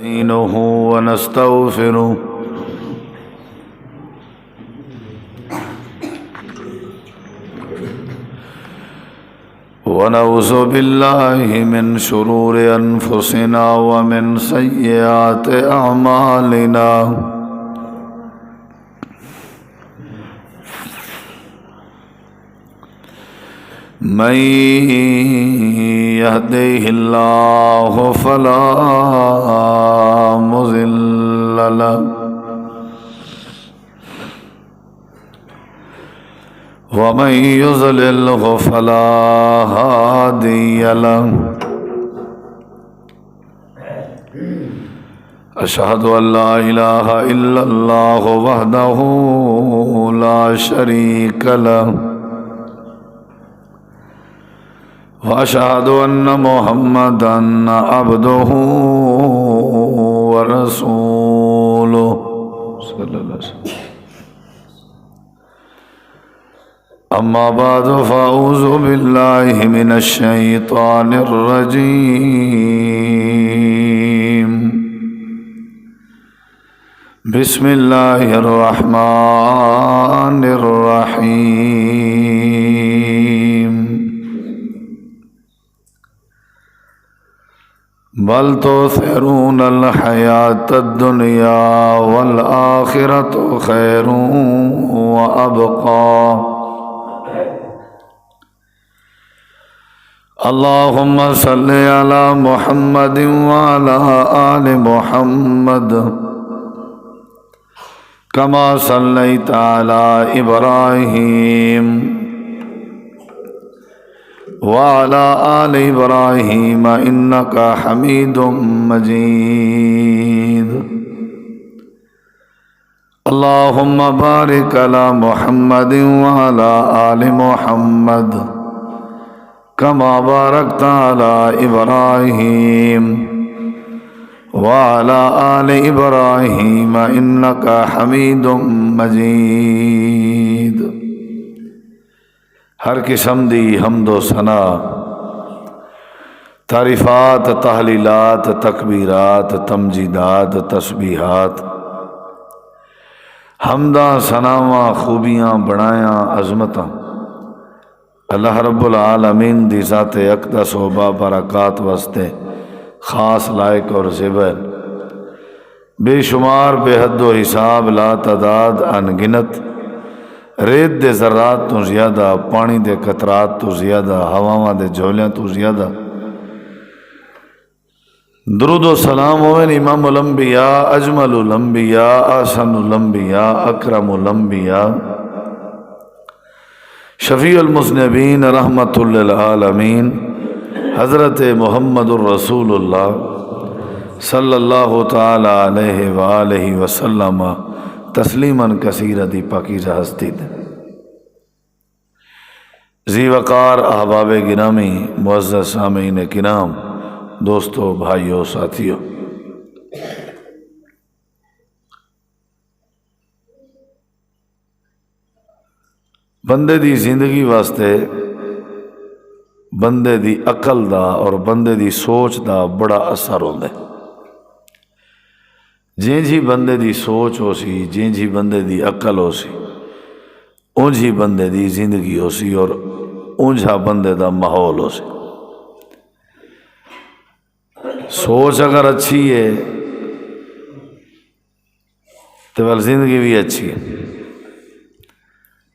نستعينه ونستغفره ونعوذ بالله من شرور أنفسنا ومن سيئات أعمالنا من يهده الله فلا مضل له ومن يضلل فلا هادي له أشهد أن لا إله إلا الله وحده لا شريك له وأشهد أن محمدًا عبده ورسوله صلى الله عليه وسلم. أما بعد فأعوذ بالله من الشيطان الرجيم. بسم الله الرحمن الرحيم. بل تؤثرون الحياة الدنيا والآخرة خير وأبقى. اللهم صل على محمد وعلى آل محمد كما صليت على إبراهيم وعلى آل إبراهيم إنك حميد مجيد. اللهم بارك على محمد وعلى آل محمد كما باركت على إبراهيم وعلى آل إبراهيم إنك حميد مجيد. ہر قسم دی حمد و ثنا، تعریفات، تحلیلات، تکبیرات، تمجیدات، تسبیحات، حمداں، ثناواں، خوبیاں، بڑایاں، عظمتاں اللہ رب العالمین دی ذات اقدس و بابرکات واسطے خاص لائق اور زیبر، بے شمار، بے حد و حساب، لا تعداد، انگنت، ریت دے ذرات تو زیادہ، پانی دے قطرات تو زیادہ، ہواواں دے جھولیاں تو زیادہ درود و سلام ہوئے امام الانبیاء، اجمل الانبیاء، احسن الانبیاء، اکرم الانبیاء، شفیع المذنبین، رحمت للعالمین، حضرت محمد الرسول اللہ صلی اللہ تعالی علیہ وآلہ وسلم تسلیماً کثیرہ دی پاکیزہ ہستی دے. ذی وقار احباب گرامی، معزز سامعین کرام، دوستو، بھائیو، ساتھیو، بندے دی زندگی واسطے بندے دی عقل دا اور بندے دی سوچ دا بڑا اثر ہوندے. جیں جی بندے دی سوچ ہو سی، جیں جی بندے دی عقل ہو سی، اونج ہی بندے دی زندگی ہو سی اور اونجھا بندے دا ماحول ہو سی. سوچ اگر اچھی ہے تو بل زندگی بھی اچھی ہے.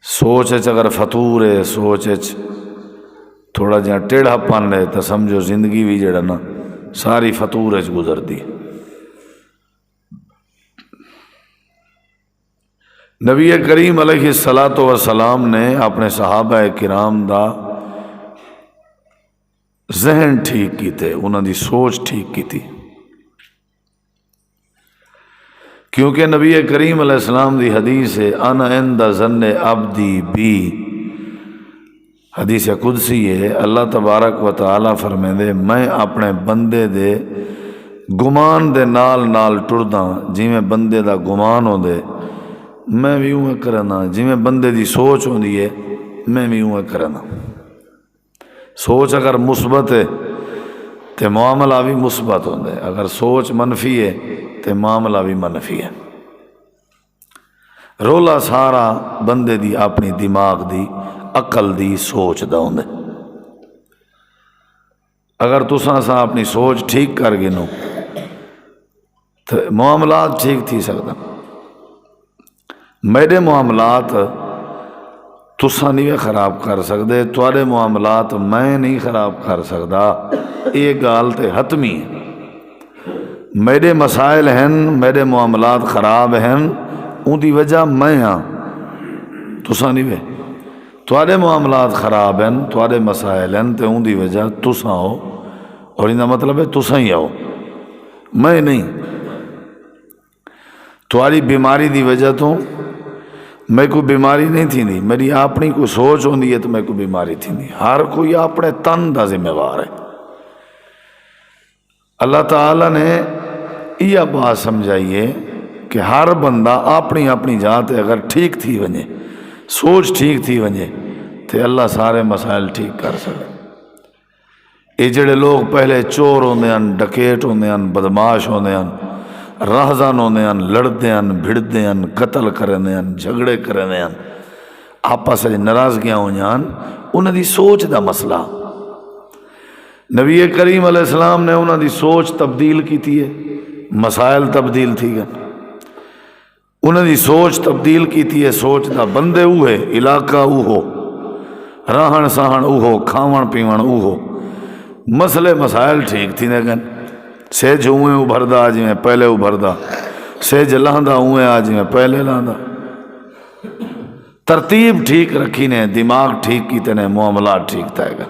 سوچ اگر فطور ہے، سوچ تھوڑا جہاں ٹیڑھا پن ہے تو سمجھو زندگی بھی جڑا نا ساری فطور گزر دی. نبی کریم علیہ الصلاۃ والسلام نے اپنے صحابہ کرام دا ذہن ٹھیک کیتے، انہاں دی سوچ ٹھیک کیتی، کیونکہ نبی کریم علیہ السلام دی حدیث ہے، انا عند ظن عبدی بی، حدیث قدسی ہے. اللہ تبارک و تعالی فرمیندے میں اپنے بندے دے گمان دے نال نال ٹردا، جویں بندے دا گمان ہوندے میں بھی اوہ کرنا، جی میں بندے دی سوچ ہوندی ہے میں بھی اوہ کرنا. سوچ اگر مثبت ہے تو معاملہ بھی مثبت ہوتا ہے، اگر سوچ منفی ہے تو معاملہ بھی منفی ہے۔ رولا سارا بندے دی اپنی دماغ دی عقل دی سوچ دا ہوندا ہے۔ اگر تساں سا اپنی سوچ ٹھیک کر گنو تو معاملات ٹھیک تھی سکتا۔ میرے معاملات تساں نہیں خراب کر سکتے، تواڈے معاملات میں نہیں خراب کر سکتا، یہ گال تے حتمی ہے۔ میرے مسائل ہیں، میرے معاملات خراب ہیں، ان دی وجہ میں ہاں، تساں نہیں وے۔ تواڈے معاملات خراب ہیں، تواڈے مسائل ہیں، تے ان دی وجہ تساں ہو، اور ان کا مطلب ہے تساں ہی آؤ، میں نہیں۔ تواڈی بیماری دی وجہ تو میں کوئی بیماری نہیں تھی، میری اپنی کوئی سوچ ہوندی ہے تو میں کوئی بیماری تھی نہیں۔ ہر کوئی اپنے تن دا ذمہ وار ہے۔ اللہ تعالیٰ نے یہ بات سمجھائیے کہ ہر بندہ اپنی اپنی ذات اگر ٹھیک تھی ونجے، سوچ ٹھیک تھی ونجے، تو اللہ سارے مسائل ٹھیک کر سکے۔ یہ جڑے لوگ پہلے چور ہوندے ہیں، ڈکیٹ ہوندے ہیں، بدماش ہوندے ہیں، راہزن ہوندے ہیں، لڑتے ہیں، بھڑتے ہیں، قتل کرنے ہیں، جھگڑے کرنے ہیں، آپس میں ناراضگیاں ہوئی ہیں، انہوں دی سوچ دا مسئلہ۔ نبی کریم علیہ السلام نے انہوں دی سوچ تبدیل کی تھی ہے، مسائل تبدیل تھی گئے۔ انہوں دی سوچ تبدیل کی تھی ہے، سوچ دا بندے ہوئے، علاقہ ہو، رہن سہن ہو، کھاون پیون ہو، مسئلے مسائل ٹھیک تھی نہ گن۔ سیج ہوئے ابھردا آج میں پہلے ابھردا، سیج لہندا ہوئے آج میں پہلے لہندا۔ ترتیب ٹھیک رکھی نے، دماغ ٹھیک کیتے نے، معاملات ٹھیک تھے گا۔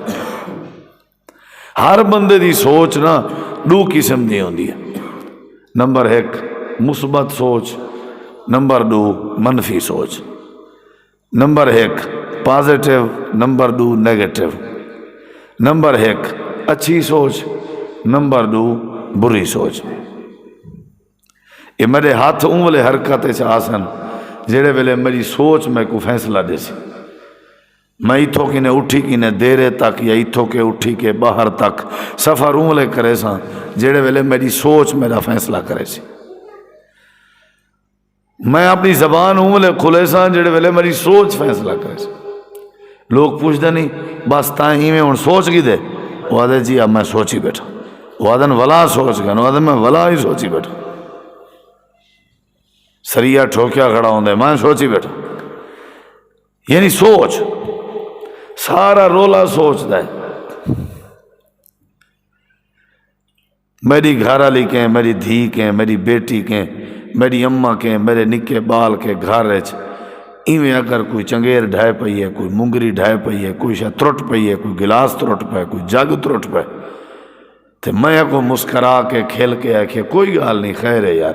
ہر بندے دی سوچ نا دو قسم دی ہوندی ہے، نمبر ایک مثبت سوچ، نمبر دو منفی سوچ۔ نمبر ایک پازیٹیو، نمبر دو نیگیٹو۔ نمبر ایک اچھی سوچ، نمبر دو بری سوچ۔ یہ میرے ہاتھ انگلے حرکت آسن جڑے ویلے میری سوچ میں کو فیصلہ دے سی، میں اتھو کی نے اٹھی کی نے دیرے تک یا اتھو کے اٹھی کے باہر تک سفر انگلے کرے سا جڑے ویلے میری سوچ میرا فیصلہ کرے سی۔ میں اپنی زبان انگلے کھلے سا جڑے ویلے میری سوچ فیصلہ کرے سی۔ لوگ پوچھتے نہیں بس تائیں میں ہوں سوچ گی دے، وہ آدھے جی اب میں سوچی بیٹھا، وہ آدھے ولا سوچ گیا، وہ آدھے میں ولا ہی سوچی بیٹھا، سریا ٹھوکیا کھڑا ہوں دے میں سوچی بیٹھا۔ یعنی سوچ سارا رولا سوچ دا ہے۔ میری گھر والی کے، میری دھی کے، میری بیٹی کے، میری اماں کے، میرے نکے بال کے گھر ایویں اگر کوئی چنگیر ڈھائے پئی ہے، کوئی مونگری ڈھائے پئی ہے، کوئی شاید ترٹ پئی ہے، کوئی گلاس ترٹ پہ، کوئی جگ ترٹ پہ، تو میں کو مسکرا کے کھیل کے آکھے کوئی گال نہیں، خیر ہے یار،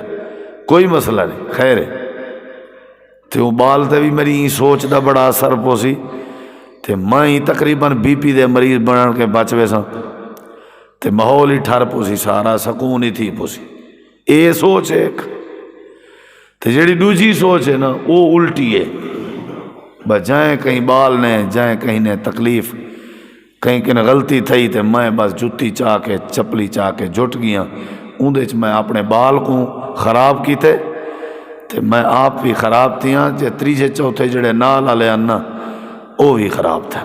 کوئی مسئلہ نہیں، خیر ہے۔ تو بال تے بھی میری سوچ دا بڑا اثر پوسی، تو میں ہی تقریباً بی پی دے مریض بنن کے بچوے سا، تو ماحول ہی ٹھر پوسی، سارا سکون ہی تھی پوسی۔ اے سوچ ایک تو جیڑی دوجی سوچ ہے نا وہ الٹی ہے، بس جائیں کہیں بال نے، جائیں کہیں نے تکلیف، کہیں کہیں غلطی تھی تو میں بس جتی چاہ کے چپلی چاہ کے جٹ گیا، اندے میں اپنے بال کو خراب کیتے تو میں آپ بھی خراب تھیاں، جے تریجے چوتھے جڑے نال والے انا وہ بھی خراب تھا۔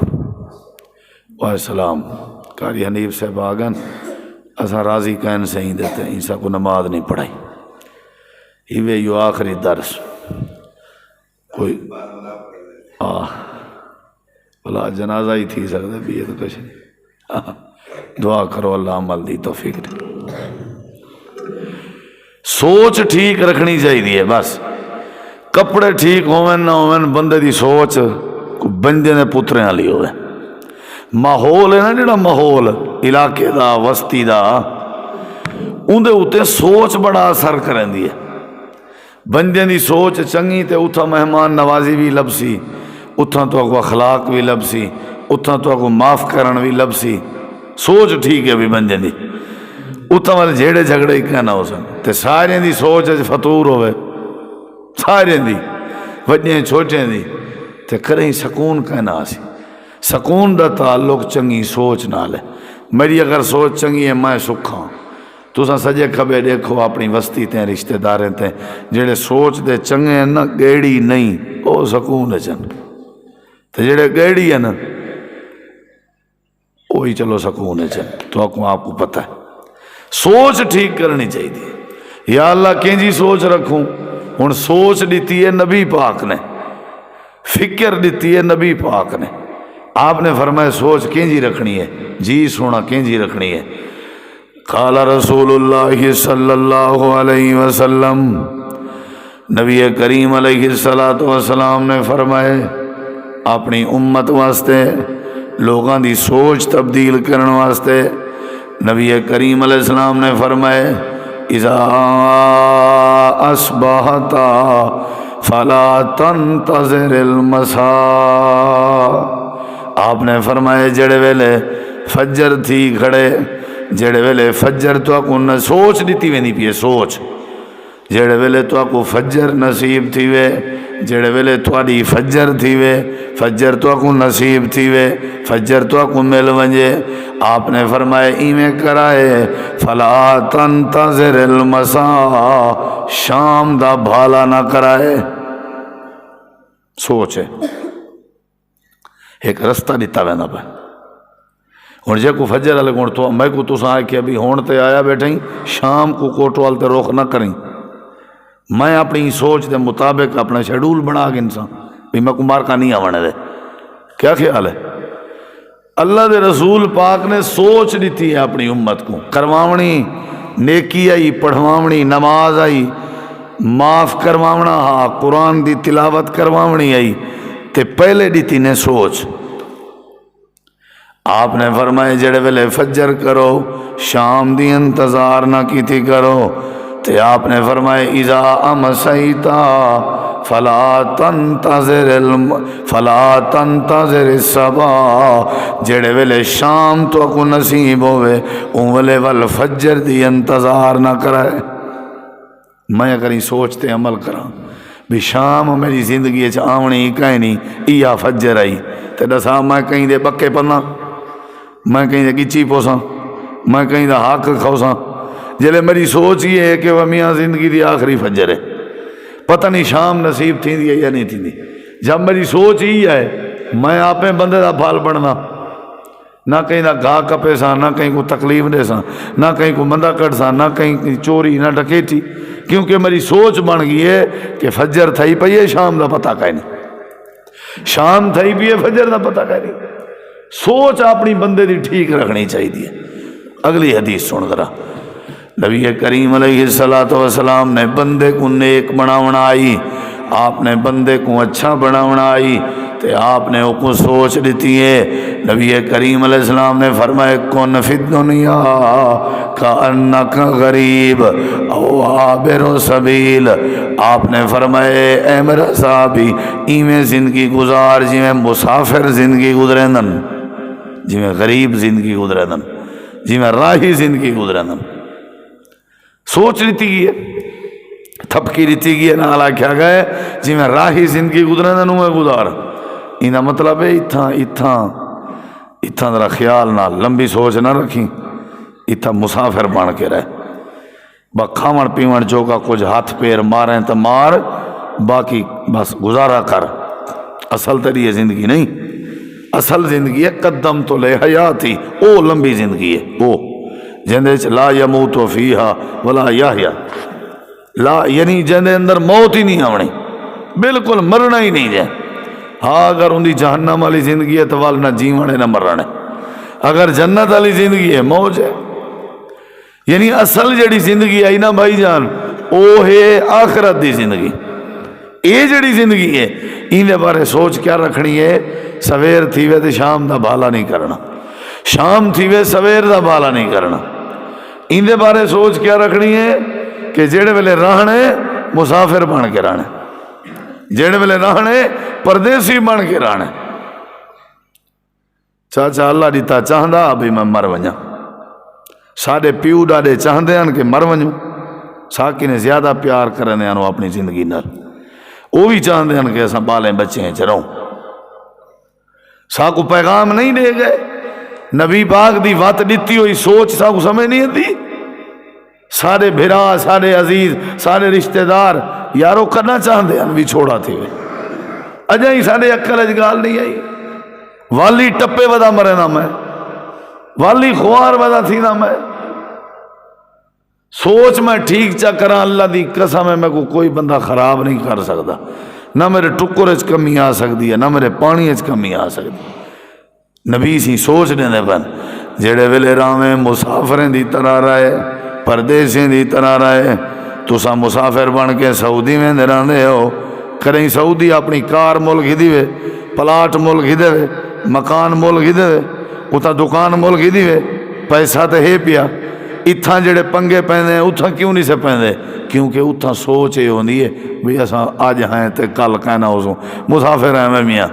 واہ سلام قاری حنیف صاحب آگن اسا راضی کہن سے ہی دیتے ہیں، اسا کو نماز نہیں پڑھائی، ہیوے یو آخری درس کوئی بلا جنازہ ہی تھی سکتے بھی، یہ تو کچھ نہیں۔ دعا کرو اللہ عمل دی توفیق دے۔ سوچ ٹھیک رکھنی چاہیے، بس کپڑے ٹھیک ہوئن نہ ہوئن، بندے دی سوچ بندے نے پترے والی ہوئے۔ ماحول ہے نا جڑا ماحول علاقے دا وسطی دا، اندے اتے سوچ بڑا اثر کرندی ہے۔ بندے دی سوچ چنگی تے اتھا مہمان نوازی بھی لبسی، اتھا تو اگو اخلاق بھی لبسی، اتھا تو اگو معاف کرن بھی لبسی۔ سوچ ٹھیک ہے بھی بندے دی، اتھا والے جھیڑے جھگڑے ہی کہنا ہو سن تے سارے دی سوچ فطور ہوئے، سارے دی وڈے چھوٹے دی تے کریں سکون کہنا سی۔ سکون دا تعلق چنگی سوچ نال ہے۔ میری اگر سوچ چنگی ہے میں سکھاں تساں سجے کھبے دیکھو اپنی وستی تے رشتہ داریں تے جڑے سوچ دے چنگے ہیں نا گیڑی نہیں او سکون چن تے جڑے گیڑی ہیں نا وہی چلو سکون چن تو آپ کو پتہ ہے سوچ ٹھیک کرنی چاہیے یا اللہ کینجی سوچ رکھوں ہن سوچ دیتی ہے نبی پاک نے فکر دیتی ہے نبی پاک نے آپ نے فرمایا سوچ کینجی رکھنی ہے جی سونا کینجی رکھنی ہے قال رسول اللہ صلی اللہ علیہ وسلم نبی کریم علیہ السلام نے فرمائے اپنی امت واسطے لوگاں دی سوچ تبدیل کرنے واسطے نبی کریم علیہ السلام نے فرمائے اذا اصبحت فلا تنتظر المساء آپ نے فرمائے جڑے ویلے فجر تھی کھڑے جڑے ویلے فجر تو آپ کو سوچ دیتی وینی پیے سوچ جڑے ویلے تو آپ کو فجر نصیب تھی وے جڑے ویلے تھوڑی فجر تھی وے فجر تو آپ کو نصیب تھی وے فجر تو آپ کو مل ونجے آپ نے فرمائے ایمیں کرائے فلا تنتظر المساء شام دا بھالا نہ کرائے سوچ ہے ایک رستہ دیتا وینا پہ ہوں جے کو فجر والے گھوڑ تو میں کو تساں آئے کہ ابھی ہون تے آیا بیٹھیں شام کو کوٹوال تے روک نہ کریں میں اپنی سوچ دے مطابق اپنا شیڈول بنا کے انسان بھی میں کو مار کا نہیں آوانے دے کیا خیال ہے اللہ دے رسول پاک نے سوچ دیتی ہے اپنی امت کو کرواونی نیکی آئی پڑھواونی نماز آئی معاف کرواونا ہاں قرآن دی تلاوت کرواونی آئی تے پہلے دیتی نے سوچ آپ نے فرمائے جڑے ویلے فجر کرو شام دی انتظار نہ کیتی کرو تے آپ نے فرمائے اذا امسیتا فلا تنتظر الصباح جڑے ویلے شام تو کو نصیب ہوئے اون ویلے والفجر دی انتظار نہ کرائے میں اگر ہی سوچتے عمل کراں بھی شام میری زندگی آونی کہیں نہیں ایا فجر آئی تے دسا میں کہیں دے بکے پنا میں کہیں دے گچی پوساں میں کہیں دا حق کھوساں جلے میری سوچ یہ ہے کہ وہ میاں زندگی دی آخری فجر ہے پتہ نہیں شام نصیب تھی دی یا نہیں تھی دی جب میری سوچ ہی ہے میں آپ میں بندے دا پھال بڑھنا نہ کہیں دا گاہ کپے سا نہ کہیں کو تکلیف دے سا نہ کہیں کو مندہ کٹ سا نہ کہیں چوری نہ ڈکیٹی کیونکہ میری سوچ بن گئی ہے کہ فجر تھائی پئی ہے شام دا پتہ کہیں نہیں شام تھائی بھی ہے فجر دا پتہ کہیں نہیں سوچ اپنی بندے دی ٹھیک رکھنی چاہیے اگلی حدیث سن ذرا نبی کریم علیہ السلام نے بندے کو نیک بناونا آئی آپ نے بندے کو اچھا بناونا آئی تے آپ نے کو سوچ دیتی ہے نبی کریم علیہ السلام نے فرمائے کن فی الدنیا کأنک غریب او عابر سبیل آپ نے فرمائے اے میرا صحابی ایویں زندگی گزار جی میں مسافر زندگی گزرندن جی میں غریب زندگی گزرندن جی میں راہی زندگی گزرندن سوچ لیتی گئی ہے تھپکی لیتی گئی ہے نالا کیا گئے جی میں راہی زندگی گزرندن میں گزار انہا مطلب ہے اتھا ذرا خیال نہ لمبی سوچ نہ رکھیں اتھا مسافر بن کے رہے با کھاون پیون جو کا کچھ ہاتھ پیر ماریں تو مار باقی بس گزارا کر اصل تری یہ زندگی نہیں اصل زندگی ہے قدم تو لے حیاتی او لمبی زندگی ہے او جندے لا یموت فیہا ولا یحیا لا یعنی جندے اندر موت ہی نہیں آونی بالکل مرنا ہی نہیں جائے ہاں اگر ان دی جہنم والی زندگی ہے تو وال نہ جیونے نہ مرنے اگر جنت والی زندگی ہے موج ہے یعنی اصل جڑی زندگی آئی نا بھائی جان او ہے آخرت دی زندگی یہ جڑی زندگی ہے انہیں بارے سوچ کیا رکھنی ہے سویر تھی وے تو شام دا بھالا نہیں کرنا شام تھی وے سویر دا بھالا نہیں کرنا انہیں بارے سوچ کیا رکھنی ہے کہ جڑے ویلے رہنے مسافر بن کے رہنے جڑے ویلے رہنے پردیسی بن کے رہنے چاچا اللہ دیتا چاہندا ابھی میں مر ونجا ساڈے پیو ڈاڈے چاہندے ہیں کہ مر ونجوں ساکی نے زیادہ پیار کرنے ہیں اپنی زندگی نال وہ بھی چاہندے ہیں کہ ایسا بالیں بچے ہیں چروں ساکو پیغام نہیں دے گئے نبی پاک دی وات دیتی ہوئی سوچ سا کو سمجھ نہیں آتی. سارے بھرا سارے عزیز سارے رشتہ دار یارو کرنا چاہتے ہیں بھی چھوڑا تھے اجا ہی سارے اکل اج گال نہیں آئی. والی ٹپے ودا مرے نہ میں والی خوار ودا تھی نہ میں سوچ میں ٹھیک چا کرا اللہ دی قسم ہے میں کو کوئی بندہ خراب نہیں کر سکتا. نہ میرے ٹکر اچ کمی آ سکتی ہے نہ میرے پانی اچ کمی آ سکتی. نبی سی سوچ دے بن جڑے ویلے راویں مسافریں دی طرح رہے پردیسیں دی طرح رہے. تسا مسافر بن کے سعودی میں رہندے ہو کریں سعودی اپنی کار ملک ہی دیوے پلاٹ ملک ہی دے مکان ملک ہی دے اتھا دکان ملک ہی دیوے پیسہ تے ہے پیا. اتھاں جڑے پنگے پیندے ہیں اتھاں کیوں نہیں سے پیندے کیونکہ اتھاں سوچ یہ ہوندی ہے بھی اساں آج ہیں تے کل کہنا ہو مسافر ہیں میں میاں.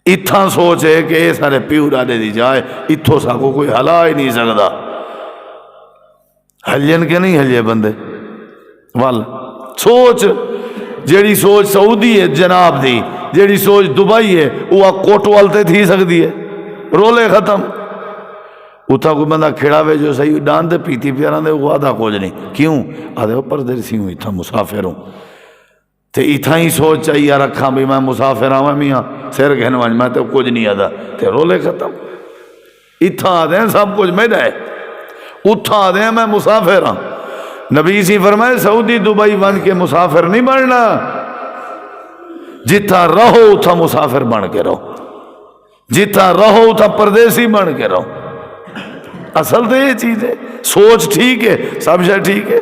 اتھاں سوچ ہے کہ یہ سارے پیو ڈاڈے دی جائے اتھوں سا کو کوئی ہلا ہی نہیں سکتا. ہلین کے نہیں ہلیے بندے وال سوچ جیڑی سوچ سعودی ہے جناب دی جیڑی سوچ دبئی ہے وہ کوٹ والتے تھی سکتی ہے رولے ختم. اتھا کوئی بندہ کھڑا ہوئے جو صحیح ڈان دے پیتی پیاران دے وہ آدھا کچھ نہیں کیوں آدھے وہ پردیسی ہوں اتھا مسافر ہوں تے اتھا ہی سوچ چاہیے رکھا بھی میں مسافر آواں میاں سیر کہنے واج میں تے کچھ نہیں آدھا تے رولے ختم. اتھا آدھے ہیں سب کچھ میرا ہے اتھا آدھے ہیں میں مسافر ہوں. نبی سی فرمائے سعودی دبئی بن کے مسافر نہیں بننا جتھا رہو اتھا مسافر بن کے رہو جتھا رہو اتھا پردیسی بن کے رہو. اصل تو یہ چیز ہے سوچ ٹھیک ہے سب شے ٹھیک ہے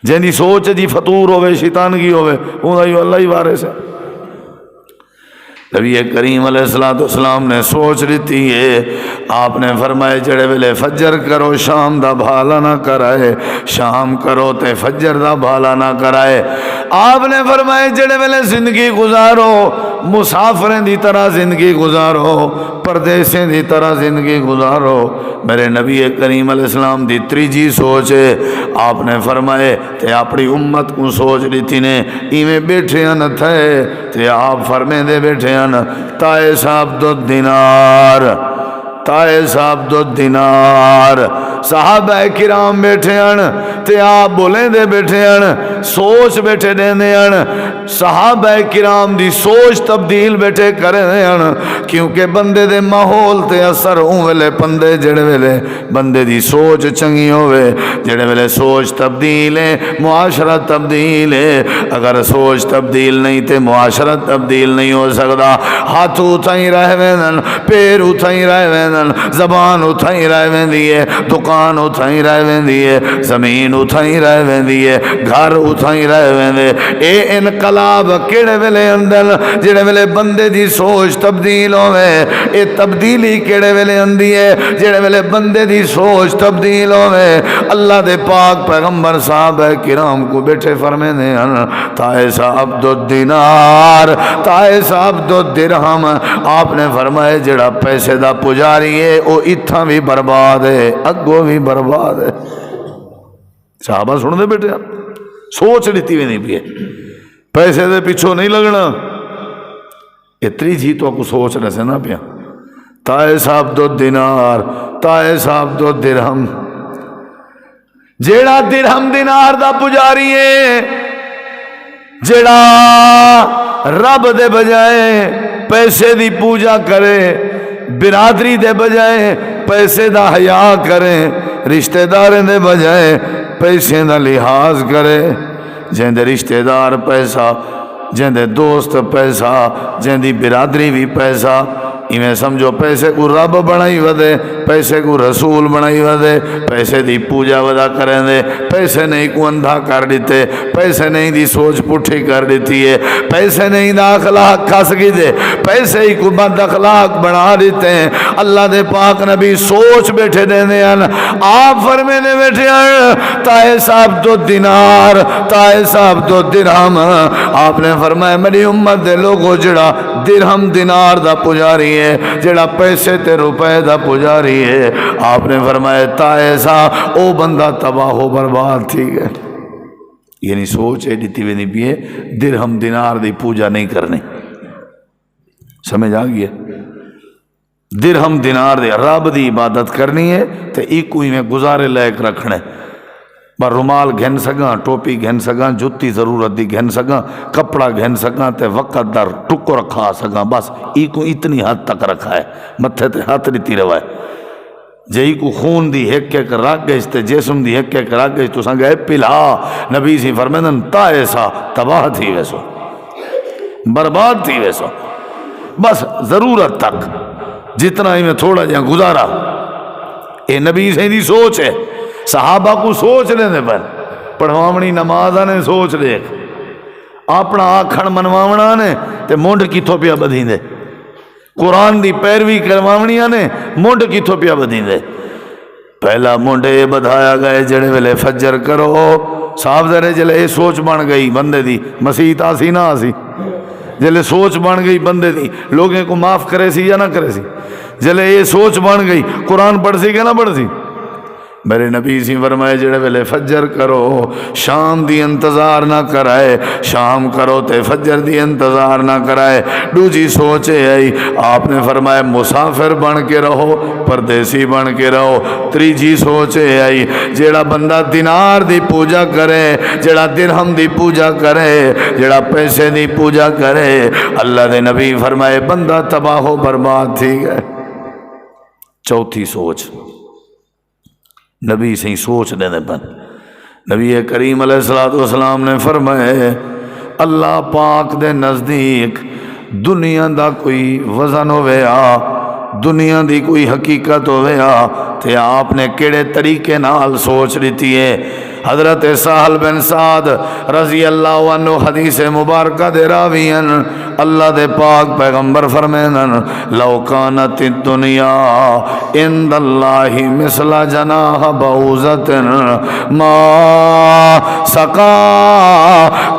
جنی سوچ جی فطور ہوئے شیطانگی ہوئے انہاں ہی اللہ ہی وارث ہے. نبی کریم علیہ السلام نے سوچ لیتی ہے. آپ نے فرمائے جڑے ویلے فجر کرو شام دا بھالا نہ کرائے شام کرو تے فجر دا بھالا نہ کرائے. آپ نے فرمائے جڑے ویلے زندگی گزارو مسافریں دی طرح زندگی گزارو پردیسیں دی طرح زندگی گزارو. میرے نبی کریم علیہ السلام دی تریجی سوچ ہے. آپ نے فرمائے تے اپنی امت کو سوچ لیتی نے ایویں بیٹھے نہ تھے تے آپ فرمے دے بیٹھے تائے صاحب دو دینار تائے صاحب دو دینار صحابہ کرام بیٹھے ہیں تے آپ بولیں دے بیٹھے ہیں سوچ بیٹھے دینے ہیں صحابہ کرام دی سوچ تبدیل بیٹھے کرے ہیں کیونکہ بندے دے ماحول تے اثر ہوں ویلے پندے جڑے ویلے بندے دی سوچ چنگی ہوئے جڑے ویلے سوچ تبدیل ہے معاشرت تبدیل ہے. اگر سوچ تبدیل نہیں تے معاشرت تبدیل نہیں ہو سکتا. ہاتھ اتھائی رہ ویندن پیر اتھائی رہ ویندن زبان اتھائی رہ ویندی ہے دکان اتھائی رہ ویندی ہے زمین اتھائی رہ ویندی ہے گھر اتھائی رہ ویندے. اے انقلاب کیڑے ویلے اندر جڑے ویلے بندے دی سوچ تبدیل ہوئے. اے تبدیلی کیڑے ویلے اندی ہے جڑے ویلے بندے دی سوچ تبدیل ہوئے. اللہ دے پاک پیغمبر صاحب کرام کو بیٹھے فرمے دے تائے صاحب دو دینار تائے صاحب دو درہم. آپ نے فرمائے جڑا پیسے دا پجاری ہے وہ اتھا بھی برباد ہے اگو بھی برباد ہے. صحابہ سن دے بیٹھے سوچ لیتی ہوئی نہیں پیے پیسے دے پیچھو نہیں لگنا. اتری جی تو کو سوچ رہے سے نہ پیا تائے صاحب دو دینار تائے صاحب دو درہم. جیڑا درہم دینار دا پجاری ہے جیڑا رب دے بجائے پیسے دی پوجا کرے برادری دے بجائے پیسے دا حیا کرے رشتہ داریں دے بجائے پیسے دا لحاظ کرے جن دے رشتہ دار پیسہ جن دے دوست پیسہ جن دی برادری بھی پیسہ ایویں سمجھو پیسے کو رب بنائی ودے پیسے کو رسول بنائی ودے پیسے دی پوجا ودا کریں دے پیسے نہیں کو اندھا کر دیتے پیسے نہیں دی سوچ پٹھی کر دیتی ہے پیسے نہیں دا اخلاق کھس گی دے پیسے ہی کو بد اخلاق بنا دیتے ہیں. اللہ دے پاک نبی سوچ بیٹھے دینے ہیں آپ فرمے دے بیٹھے ہیں تائے صاحب دو دینار تائے صاحب دو درہم. آپ نے فرمایا میری امت دے لوگو جڑا درہم دینار دا پجاری ہے جڑا پیسے تے روپے دا پجاری ہے آپ نے فرمایا تائے صاحب او بندہ تباہ و برباد تھی گئے. یعنی سوچ ہے دیتی ہوئی نہیں پیے درہم دینار دی پوجا نہیں کرنی. سمجھ آ گیا درہم دینار دے رب دی عبادت کرنی ہے تے ایک میں گزارے لائق رکھنے پر رومال گھن سکاں، ٹوپی گھن سکاں، جتی ضرورت دی گھن سکاں، کپڑا گھن سکاں تے وقت در ٹکر کھا سکاں، بس ایکو اتنی حد تک رکھا ہے، متھے تے ہاتھ دیتی رہا ہے۔ جے کو خون دی ایک ایک رگ گئے تے جسم دی ایک ایک رگ گئے تو سنگے پلا نبی سی فرمیدن تا ایسا تباہ تھی ویسو، برباد تھی ویسو، بس ضرورت تک جتنا ہی میں تھوڑا جہاں گزارا۔ اے نبی سے دی سوچ ہے، صحابہ کو سوچ لینے پر پڑھوامنی نماز نے سوچ دیکھ اپنا آکھن منواونا نے تے مونڈ کتھوں پیا بدھیں دے، قرآن دی پیروی کرواونی نے مونڈ کتھوں پیا بدھیں دے۔ پہلا مونڈ یہ بدھایا گئے جڑے ویلے فجر کرو، صاحب ذرے جلے یہ سوچ بن گئی بندے دی، مسیح آسی نہ آسی، جلے سوچ بن گئی بندے دی لوگیں کو معاف کرے سی یا نہ کرے سی، جلے یہ سوچ بن گئی قرآن پڑھ سی کہ نہ پڑھ سی۔ میرے نبی سی فرمائے جڑے ویلے فجر کرو شام دی انتظار نہ کرائے، شام کرو تے فجر دی انتظار نہ کرائے۔ دوجی سوچے آئی آپ نے فرمایا مسافر بن کے رہو، پردیسی بن کے رہو۔ تریجی سوچے آئی جڑا بندہ دینار دی پوجا کرے، جڑا درہم دی پوجا کرے، جڑا پیسے دی پوجا کرے، اللہ دے نبی فرمائے بندہ تباہ و برباد تھی گئے۔ چوتھی سوچ نبی سے سوچ دینے پر نبی کریم علیہ السلام نے فرمائے اللہ پاک دے نزدیک دنیا دا کوئی وزن ہویا، دنیا دی کوئی حقیقت ہویا تے آپ نے کیڑے طریقے نال سوچ لیتی ہے۔ حضرت سہل بن سعد رضی اللہ عنہ حدیث مبارکہ دے راوین اللہ دے پاک پیغمبر فرمینن لو کانت الدنیا عند اللہ مثل جناح بعوضۃ ما سقا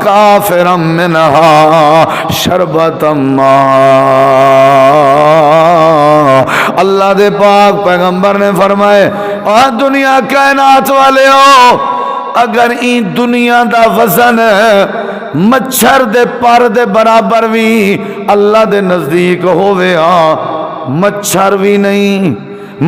کافرا منها شربۃ ماء۔ اللہ دے پاک پیغمبر نے فرمائے دنیا کائنات والے ہو، اگر این دنیا دا وزن مچھر دے پر دے برابر بھی اللہ دے نزدیک ہووے مچھر بھی نہیں،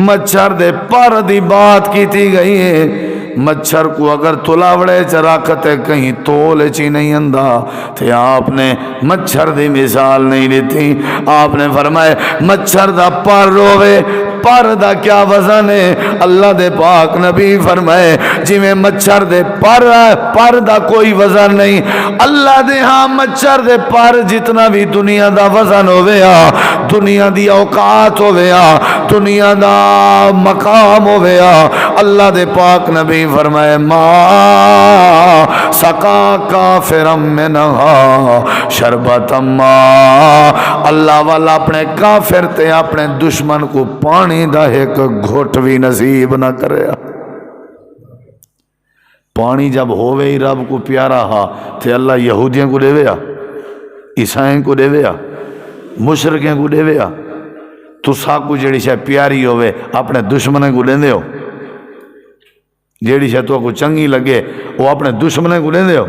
مچھر دے پر دی بات کیتی گئی ہے۔ مچھر کو اگر تلاوڑے چراکتے کہیں تولے چی نہیں اندھا تھے آپ نے مچھر دی مثال نہیں لیتی۔ آپ نے فرمائے مچھر دا پر روے، پر دا کیا وزن ہے؟ اللہ دے پاک نبی فرمائے جی میں مچھر دے پر دا کوئی وزن نہیں، اللہ دے ہاں مچھر دے پر جتنا بھی دنیا دا وزن ہویا، دنیا دی اوقات ہویا، دنیا دا مقام ہویا، اللہ دے پاک نبی فرمائے ما سقا کافرا منہا شربۃ ماء۔ اللہ والا اپنے کافر تے اپنے دشمن کو پانی دا ایک گھٹ بھی نصیب نہ کرے۔ پانی جب ہوئے ہی رب کو پیارا ہا تے اللہ یہودیاں کو دے ویا، عیسائیں کو دے ویا، مشرکیں کو دے ویا۔ تو ساکو جیڑی شاہ پیاری ہوئے اپنے دشمنے کو لیندے ہو، جیڑی شاہ تو کو چنگی لگے وہ اپنے دشمنے کو لیندے ہو۔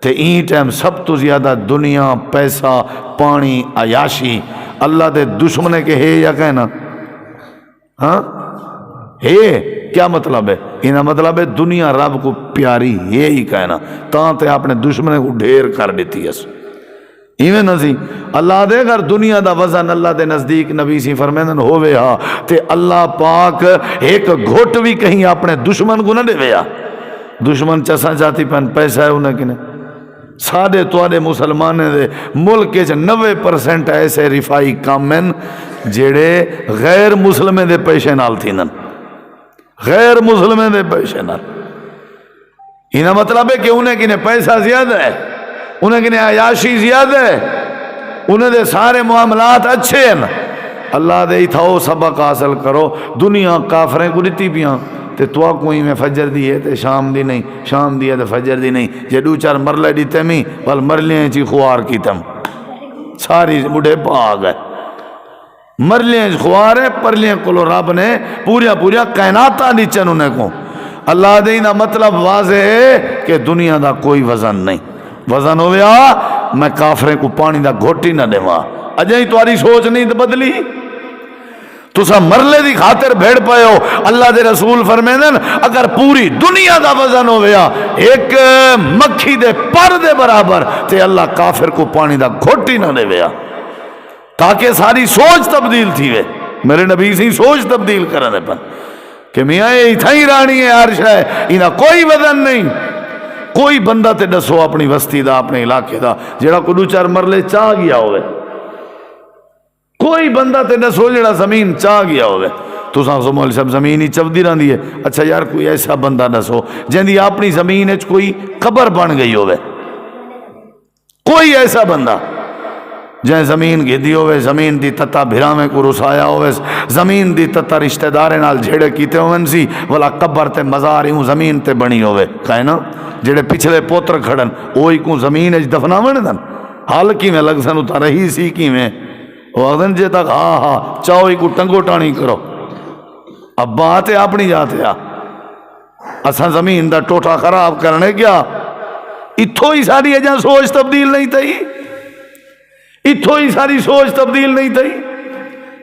تے این ٹائم سب تو زیادہ دنیا، پیسہ، پانی، عیاشی اللہ دے دشمنے کے ہے یا کہنا؟ ہاں ہے کیا مطلب ہے؟ انہا مطلب ہے دنیا رب کو پیاری ہے ہی کہنا، تاں تے اپنے دشمنے کو ڈھیر کر دیتی ہے۔ ایویں نزی اللہ دے اگر دنیا دا وزن اللہ دے نزدیک نبی سی فرمیدن ہووے ہا تے اللہ پاک ایک گھٹ بھی کہیں اپنے دشمن کو نہ دے ویا۔ دشمن چسا جاتی پہن پیسہ ہے انہیں کنے سادے توڑے مسلمانے دے ملک کے 90% ایسے رفائی کامن جیڑے غیر مسلمے دے پیشے نال تھینن، غیر مسلمے دے پیشے نال۔ انہا مطلب ہے کہ انہیں کنے پیسہ زیادہ ہے، انہیں کنے عیاشی زیادہ ہے، انہیں دے سارے معاملات اچھے ہیں۔ اللہ دے تھاؤ سبق حاصل کرو، دنیا کافریں کو دیتی پیاں تے تو کوئی میں فجر دی ہے تے شام دی نہیں، شام دی ہے تے فجر دی نہیں، جے دو چار مرلے دیتے میں بل مرلیں چی خوار کی تم ساری بڑھے پا آگئے، مرلیں خوار ہے پرلیں کلو رب نے پوریا کائناتہ دیچن انہیں کو۔ اللہ دے نا مطلب واضح ہے کہ دنیا دا کوئی وزن نہیں، وزن ہویا میں کافریں کو پانی دا گھوٹی نہ دے ماں۔ اجائی تواری سوچ نہیں بدلی، تسا مرلے دی خاطر بھیڑ پئے ہو. اللہ دے رسول فرمیندن اگر پوری دنیا دا وزن ہویا ایک مکھی دے پر دے برابر تے اللہ کافر کو پانی دا گھٹ ہی نہ دے ویا تاکہ ساری سوچ تبدیل تھی وے. میرے نبی سی سوچ تبدیل کرنے پر کہ میاں یہ اتھا ہی رانی ہے عرش ہے انہا کوئی وزن نہیں. کوئی بندہ تے دسو اپنی وستی دا اپنے علاقے دا جڑا کو دو چار مرلے چاہ گیا ہوئے. کوئی بندہ تے دسو جڑا زمین چاہ گیا ہوئے. تو سو مول صاحب زمین ہی چودی رہن دی ہے. اچھا یار کوئی ایسا بندہ دسو جن دی اپنی زمین ہے کوئی قبر بن گئی ہوئے. کوئی ایسا بندہ جائیں زمین گھدی ہوئے زمین دی تتا بھرا میں کو رسایا ہوئے زمین دی تتا رشتہ دارے نال جھیڑے کیتے ہوئے سی والا قبر تے مزار ہوں زمین تے بنی ہوئے کہے نا جڑے پچھلے پوتر کھڑن وہی کو زمین اج دفنا دن حال کی میں لگ سن اتا رہی سی کی میں وہ آدھن جے تک چاہو ہی کو ٹنگو ٹانی کرو. اب بات ہے اپنی جاتے اساں زمین دا ٹوٹا خراب کرنے کیا اتھو ہی ساری اجاں سوچ تبدیل نہیں تھی. اتھو ہی ساری سوچ تبدیل نہیں تھی.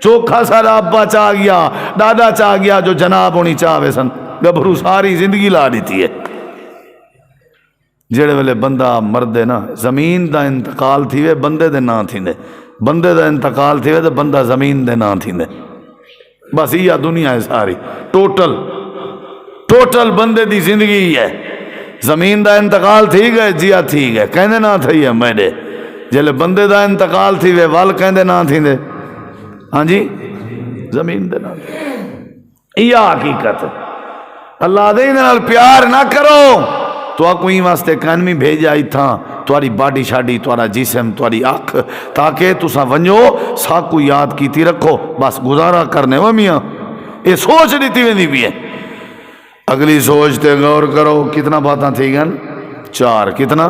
چوکھا سارا ابا چاہ گیا دادا چاہ گیا جو جناب ہونی چاہوے سن گبھرو ساری زندگی لا دیتی ہے. جڑے ویلے بندہ مردے نا زمین دا انتقال تھی وے بندے دے نا تھی دے بندے دا انتقال تھی وے تو بندہ زمین دے نا تھی دے. بس یہ دنیا ہے ساری ٹوٹل بندے دی زندگی ہی ہے. زمین دا انتقال تھی گئے جیا تھی گئے کہنے نہ تھی ہے میرے جلے بندے دا انتقال تھی وے وال کہندے نہ تھی دے ہاں جی زمین دے نہ یہ حقیقت ہے. اللہ دے نال پیار نہ کرو تو کوئی واسطے کانوی بھیجا ہی تھا تمہاری باڈی شاڈی تمہارا جسم تمہاری آنکھ تاکہ تسا ونجو ساکو یاد کیتی رکھو بس گزارا کرنے وہ میاں یہ سوچ دیتی ویندی بھی ہے. اگلی سوچ تے غور کرو کتنا باتاں تھی گن 4 کتنا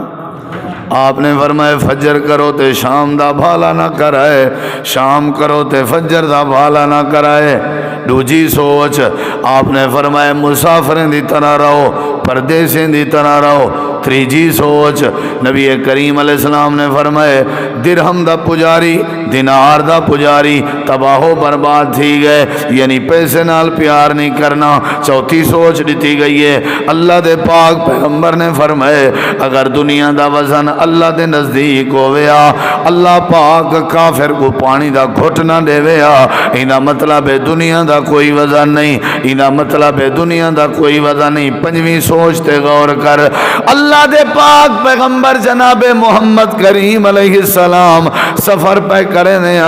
آپ نے فرمائے فجر کرو تے شام دا بھالا نہ کرائے شام کرو تے فجر دا بھالا نہ کرائے. دوجی سوچ آپ نے فرمائے مسافریں دی طرح رہو پردیسیں دی طرح رہو. تیجی سوچ نبی کریم علیہ السلام نے فرمائے درہم دا پجاری دینار دا پجاری تباہ و برباد تھی گئے یعنی پیسے نال پیار نہیں کرنا. چوتھی سوچ دیتی گئی ہے اللہ دے پاک پیغمبر نے فرمائے اگر دنیا دا وزن اللہ دے نزدیک ہویا اللہ پاک کافر کو پانی دا گھٹ نہ دے ویا. اینا مطلب ہے دنیا دا کوئی وزن نہیں اینا مطلب ہے دنیا دا کوئی وزن نہیں. 5ویں سوچ تے غور کر اللہ دے پاک پیغمبر جناب محمد کریم علیہ السلام سفر پہ کرنے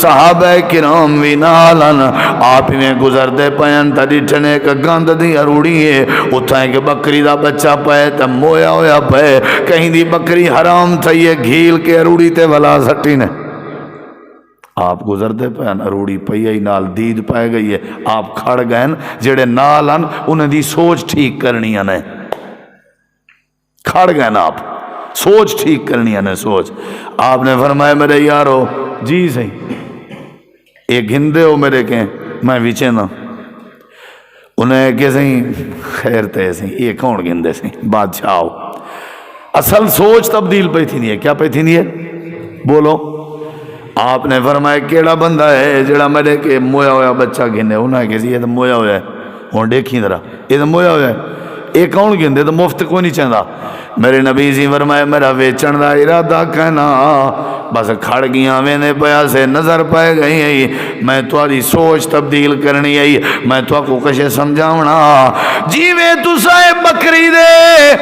صحابہ کرام وی نالن آپ میں گزر دے پین تا ڈٹھنے ایک گند دی اروڑی ہے اتھا ایک بکری دا بچہ پہ تا مویا ہویا پہ کہیں دی بکری حرام تھا یہ گھیل کے اروڑی تے ولا سٹی نے آپ گزر دے پین اروڑی پئی نال دید پائے گئی ہے آپ کھڑ گئے جڑے نالن انہیں دی سوچ ٹھیک کرنی ہے کھڑ گئے نا آپ سوچ ٹھیک کرنی ہے سوچ. آپ نے فرمایا میرے یارو جی صحیح ایک گھندے ہو میرے کے میں ویچے نا انہیں کہ صحیح خیر تے صحیح یہ کون گھندے صحیح بادشاہ ہو. اصل سوچ تبدیل پہ تھی نہیں ہے کیا پہ تھی نہیں ہے بولو. آپ نے فرمایا کیڑا بندہ ہے جڑا میرے کے مویا ہویا بچہ گھنے انہیں کہ یہ تو مویا ہویا ہے ہوں دیکھی ذرا یہ تو مویا ہویا ہے یہ کون گھندے تو مفت کو نہیں چاہتا. میرے نبی جی فرمایا میرا ویچن دا ارادہ کہنا بس کھڑ گیاں وینے پیا سے نظر پائے گئی ہے میں تمہاری سوچ تبدیل کرنی ہے میں تو کو کشے سمجھاونا جی میں تسائے بکری دے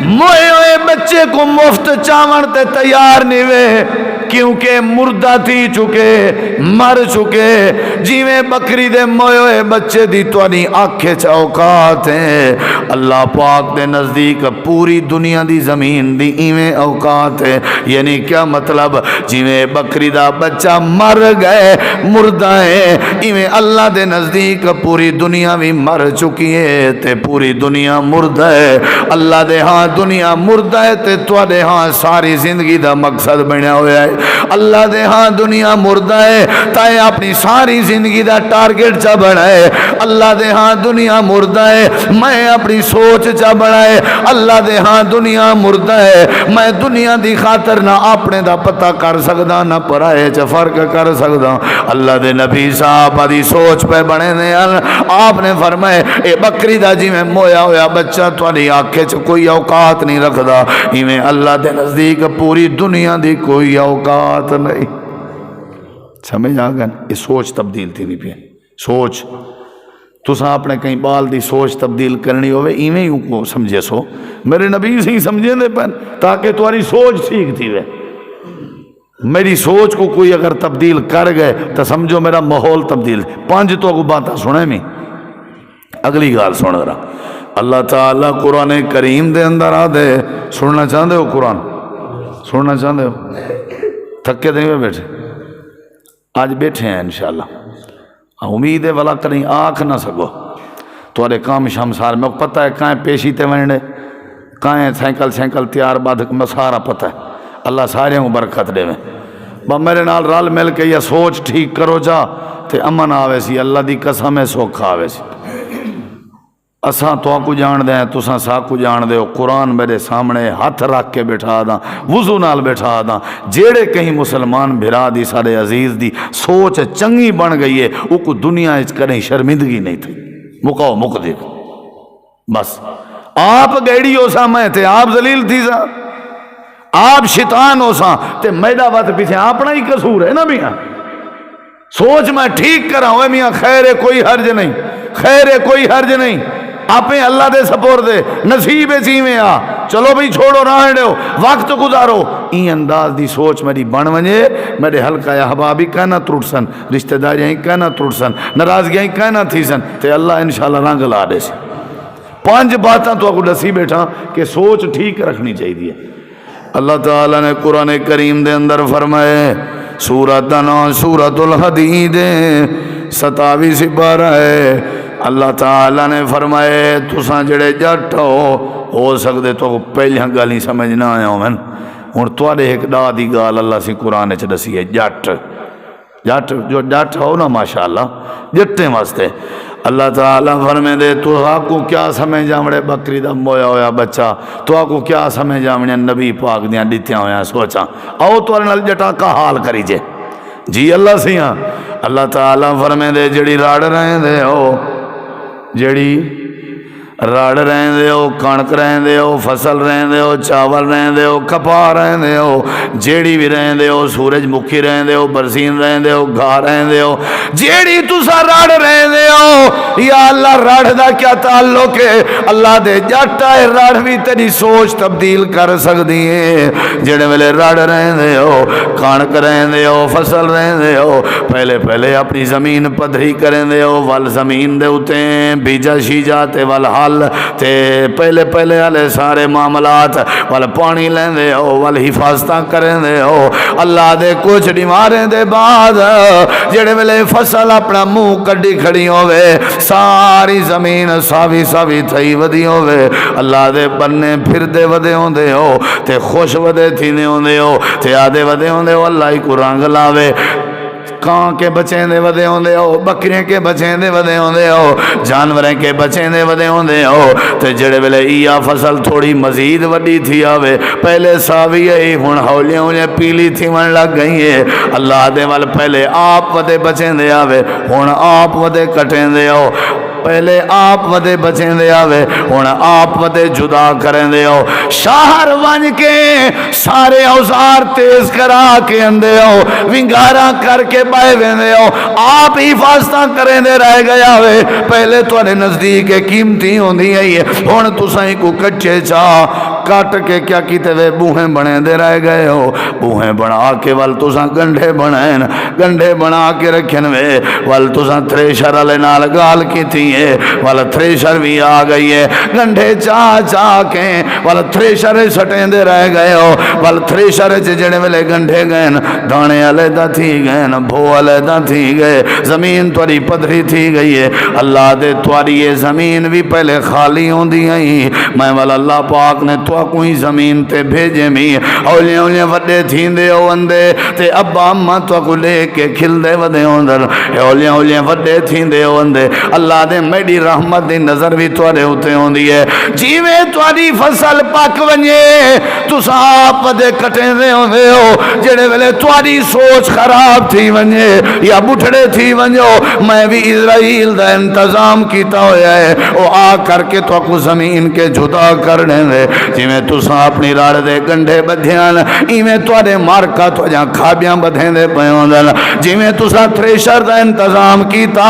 موئے ہوئے بچے کو مفت چاون تے تیار نہیں وے کیونکہ مردہ تھی چکے مر چکے جی میں بکری دے موئے ہوئے بچے دی توانی آنکھیں چوکات ہیں اللہ پاک دے نزدیک پوری دنیا دی زمین دی ایویں اوقات ہے. یعنی کیا مطلب جی میں بکری دا بچہ مر گئے مردہ ہے ایویں اللہ دے نزدیک پوری دنیا بھی مر چکی ہے تے پوری دنیا مردہ ہے. اللہ دے ہاں دنیا مردہ ہے تے توڑے ہاں ساری زندگی دا مقصد بنیا ہویا ہے اللہ دے ہاں دنیا مردہ ہے تائے اپنی ساری زندگی دا ٹارگٹ چا بڑھائے اللہ دے ہاں دنیا مردہ ہے میں اپنی سوچ چا بڑھائے اللہ دے ہاں دنیا مردہ ہے میں دنیا دی خاطر نہ اپنے دا پتہ کر سکدا نہ پرائے چا فرق کر سکدا اللہ دے نبی صاحب دی سوچ پہ بنے نے آپ نے فرمائے اے بکری دا جی میں مویا ہویا بچہ تواڈی آنکھیں چ کوئی اوقات نہیں رکھدا ایویں اللہ دے نزدیک پوری دنیا دی کوئی اوقات نہیں سمجھ آ گیا یہ سوچ تبدیل تھی نہیں پی سوچ تساں اپنے کہیں بال دی سوچ تبدیل کرنی ہوئے ایویں ہی کو سمجھے سو میرے نبی سے ہی سمجھے دے پن تاکہ تمہاری سوچ ٹھیک تھی وے میری سوچ کو کوئی اگر تبدیل کر گئے تو سمجھو میرا ماحول تبدیل 5 تو اگو باتیں سنے میں اگلی گال سن رہا اللہ تعالیٰ قرآن کریم دے اندر آ دے سننا چاہتے ہو قرآن سننا چاہتے ہو تھکے تو نہیں بیٹھے آج بیٹھے ہیں انشاءاللہ امید ہے والا کریں آنکھ نہ سکو تھوڑے کام شمسار میں پتہ ہے کہیں پیشی تے ونڈے کہیں سینکل تیار بعد میں سارا پتہ ہے اللہ سارے کو برکت دے میں میرے نال رل مل کے یہ سوچ ٹھیک کرو جا تے امن آوے سی اللہ دی قسم ہے سوکھا آوے سی اساں تو کو جان دیں تساں سا کو جان دے ہو قرآن میرے سامنے ہاتھ رکھ کے بٹھا دا وضو نال بٹھا دا جیڑے کہیں مسلمان بھرا دی سارے عزیز دی سوچ چنگی بن گئی ہے وہ کو دنیا اچ کریں شرمندگی نہیں تھی مکاؤ مک دے بس آپ گیڑی ہو سا میں تھے آپ ذلیل تھی سا آپ شیطان ہو سا تے میڈا بات پیچھے اپنا ہی قصور ہے نا میاں سوچ میں ٹھیک کرا ہوئے میاں خیر ہے کوئی حرج نہیں خیر ہے کوئی حرج نہیں آپ اللہ دے سپور دے نصیب چیویں آ چلو بھئی چھوڑو راہ ڈیو وقت گزارو این انداز دی سوچ میری بن ونجے میرے حلقہ احبابی کہنا ترٹسن رشتہ داریاں کہنا ترٹسن ناراضگیاں کہنا تھیسن تے اللہ انشاءاللہ رنگ لا دے سی 5 باتاں تو کو دسی بیٹھا کہ سوچ ٹھیک رکھنی چاہیے اللہ تعالیٰ نے قرآن کریم دے اندر فرمائے سورۃ نام سورۃ الحدید 27 سپارہ ہے اللہ تعالیٰ نے فرمائے تساں جڑے جٹ ہو سکتے تو پہلیاں گالی سمجھنا آیا ہوں ہوں تھوڑے ایک ڈا دی گال اللہ سی قرآن چ دسی ہے جٹ جو جٹ ہو نا ماشاءاللہ جٹے واسطے اللہ تعالیٰ فرمے دے تو آپ کو کیا سمجھ جامڑے بکری دا مویا ہویا بچہ تو آپ کو کیا سمجھ جامڑے نبی پاک دیاں ڈیتیاں ہویا سوچا آؤ تو نال جٹا کا حال کری جے جی اللہ سیاں اللہ تعالیٰ فرمے دے جڑی راڑ رہے دے ہو جڑی راڑ رہن دے ہو کنک رہن دے ہو فصل رہن دے ہو چاول رہن دے ہو کپا رہن دے ہو جیڑی بھی رہن دے ہو سورج مکھی رہن دے ہو برسین رہن دے ہو گھا رہن دے ہو جیڑی تسا راڑ رہن دے ہو یا اللہ راڑ دا کیا تعلق ہے اللہ دے جاٹا ہے راڑ بھی تیری سوچ تبدیل کر سکتی ہے جڑے ویلے راڑ رہن دے ہو کنک رہن دے ہو فصل رہن دے ہو پہلے اپنی زمین پدھری کریں دے ہو ول زمین دے ہوتے ہیں بیجا شیجا تے ول حال تے پہلے والے سارے معاملات وال پانی لین دے ہو وال حفاظتاں کریں دے ہو اللہ دے کچھ ڈیماریں دے بعد جڑے ویلے فصل اپنا منہ کڈی کھڑی ہوئے ساری زمین ساوی تھئی ودی ہوئے اللہ دے بننے پھر دے ودے ہوں دے ہو تے خوش ودے تھینے ہوں دے ہو تے آدھے ودے ہوں دے ہو اللہ ہی کو رنگ لاوے کان کے بچیں دے ودے ہوندے ہو بکریاں کے بچیں دے ودے ہوندے ہو جانوریں کے بچیں دے ودے ہوندے ہو تے جڑے ویلے ایا فصل تھوڑی مزید وڈی تھی آوے پہلے ساوی ہے ہن ہولیاں پیلی تھی من لگ گئی ہے اللہ دے وال پہلے آپ ودے بچیں دے آوے ہن آپ ودے کٹیں دے ہو پہلے آپ ودے بچیں دے آوے ہن آپ ودے جدا کریں دے ہو شہر ون کے سارے اوزار تیز کرا کے اندے ہو ونگارا کر کے بائے ویندے ہو آپ حفاظتاں کریں دے رہ گیا ہوئے پہلے تو انہیں نزدیک قیمتی ہوندی ہے ہن تسائیں کو کچے چاہ کٹ کے کیا کیتے وے بوہیں بنے دے رہ گئے ہو بوہیں بنا کے وال تساں گنڈے بنائیں گنڈے بنا کے رکھن وے وال تساں تھریشر والے نال گال کیتی ہے والا تھریشر بھی آ گئی ہے گنڈے چاہ کے والا تھریشر سٹیں دے رہ گئے ہو والا تھریشر جڑے ویلے گنڈے گئے دانے علیحدہ تھی گئے بھو علیحدہ تھی گئے زمین تواری پدھری تھی گئی ہے اللہ دے تواری یہ زمین بھی پہلے خالی ہوں دی ہیں میں والا اللہ پاک نے تو کوئی زمین تے بھیجے می اولیاں اولیاں وڈے تھیندے ہوندے تے ابا اماں تو کو لے کے کھلدے ودے ہوندن اولیاں اولیاں وڈے تھیندے ہوندے اللہ دے میری رحمت دی نظر بھی تواڈے اوتے ہوندی ہے جیویں تواڈی فصل پک ونجے تساں آپ دے کٹے دے ہوندے ہو جڑے ویلے تواڈی سوچ خراب تھی ونجے یا بٹھڑے تھی ونجو میں بھی اسرائیل دا انتظام کیتا ہویا ہے او آ کر کے تو کو زمین کے جدا کرنے دے جویں تساں اپنی راڑ دے گنڈے بدھیاں ایویں تواڈے مارکا تو جا کھابیاں بدھیں دے پے ہوندن جویں تساں تھریشر دا انتظام کیتا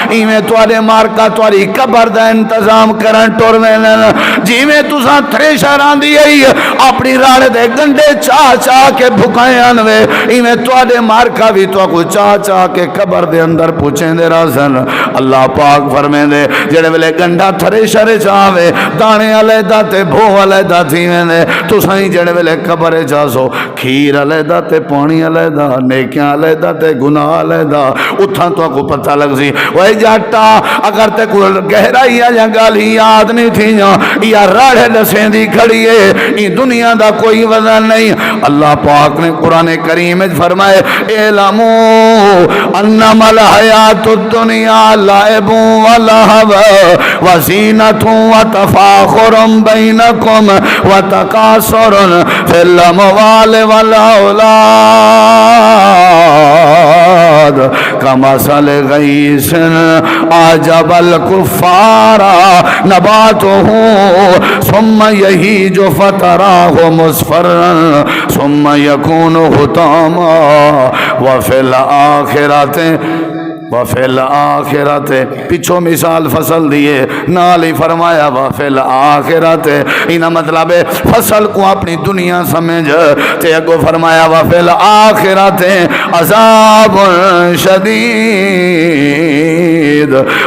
ایویں تواڈے مارکا تواڈی قبر دا انتظام کرن ٹر وینن جویں تساں تھریشر آندی ائی اپنی راڑ دے گنڈے چا چا کے بھکائیں وے ایویں تواڈے مارکا بھی تو کو چا چا کے قبر دے اندر پوچھیں دے رازن اللہ پاک فرمیں دے جڑے ویلے گنڈا تھریشر چاوے دانے علیحدہ تے بھو علیحدہ تھیویں دے تساں جڑے ویلے قبر جاسو کھیر علیحدہ تے پانی علیحدہ نیکیاں علیحدہ تے گناہ علیحدہ اتھاں تو کو پتہ لگ سی اوے جاٹا اگر تے کوئی گہرائی یا گل ہی یاد نہیں تھی یا راڑے دسیں دی کھڑی ہے این دنیا دا کوئی وزن نہیں اللہ پاک نے قرآن کریم میں فرمائے اعلمو انما الحیات الدنیا لعب و لہو و زینت و تفاخر بینکم و تکاثر فی الاموال والاولاد کمثل غیث اعجب الکفار نباتہ ثم یہیج فتراہ مصفرا ثم یکون حطاما وفی الآخرت وفی الآخرت پیچھو مثال فصل دیئے نالی فرمایا وفی الآخرت انہا مطلب ہے فصل کو اپنی دنیا سمجھ تے اگو فرمایا وفی الآخرت عذاب شدید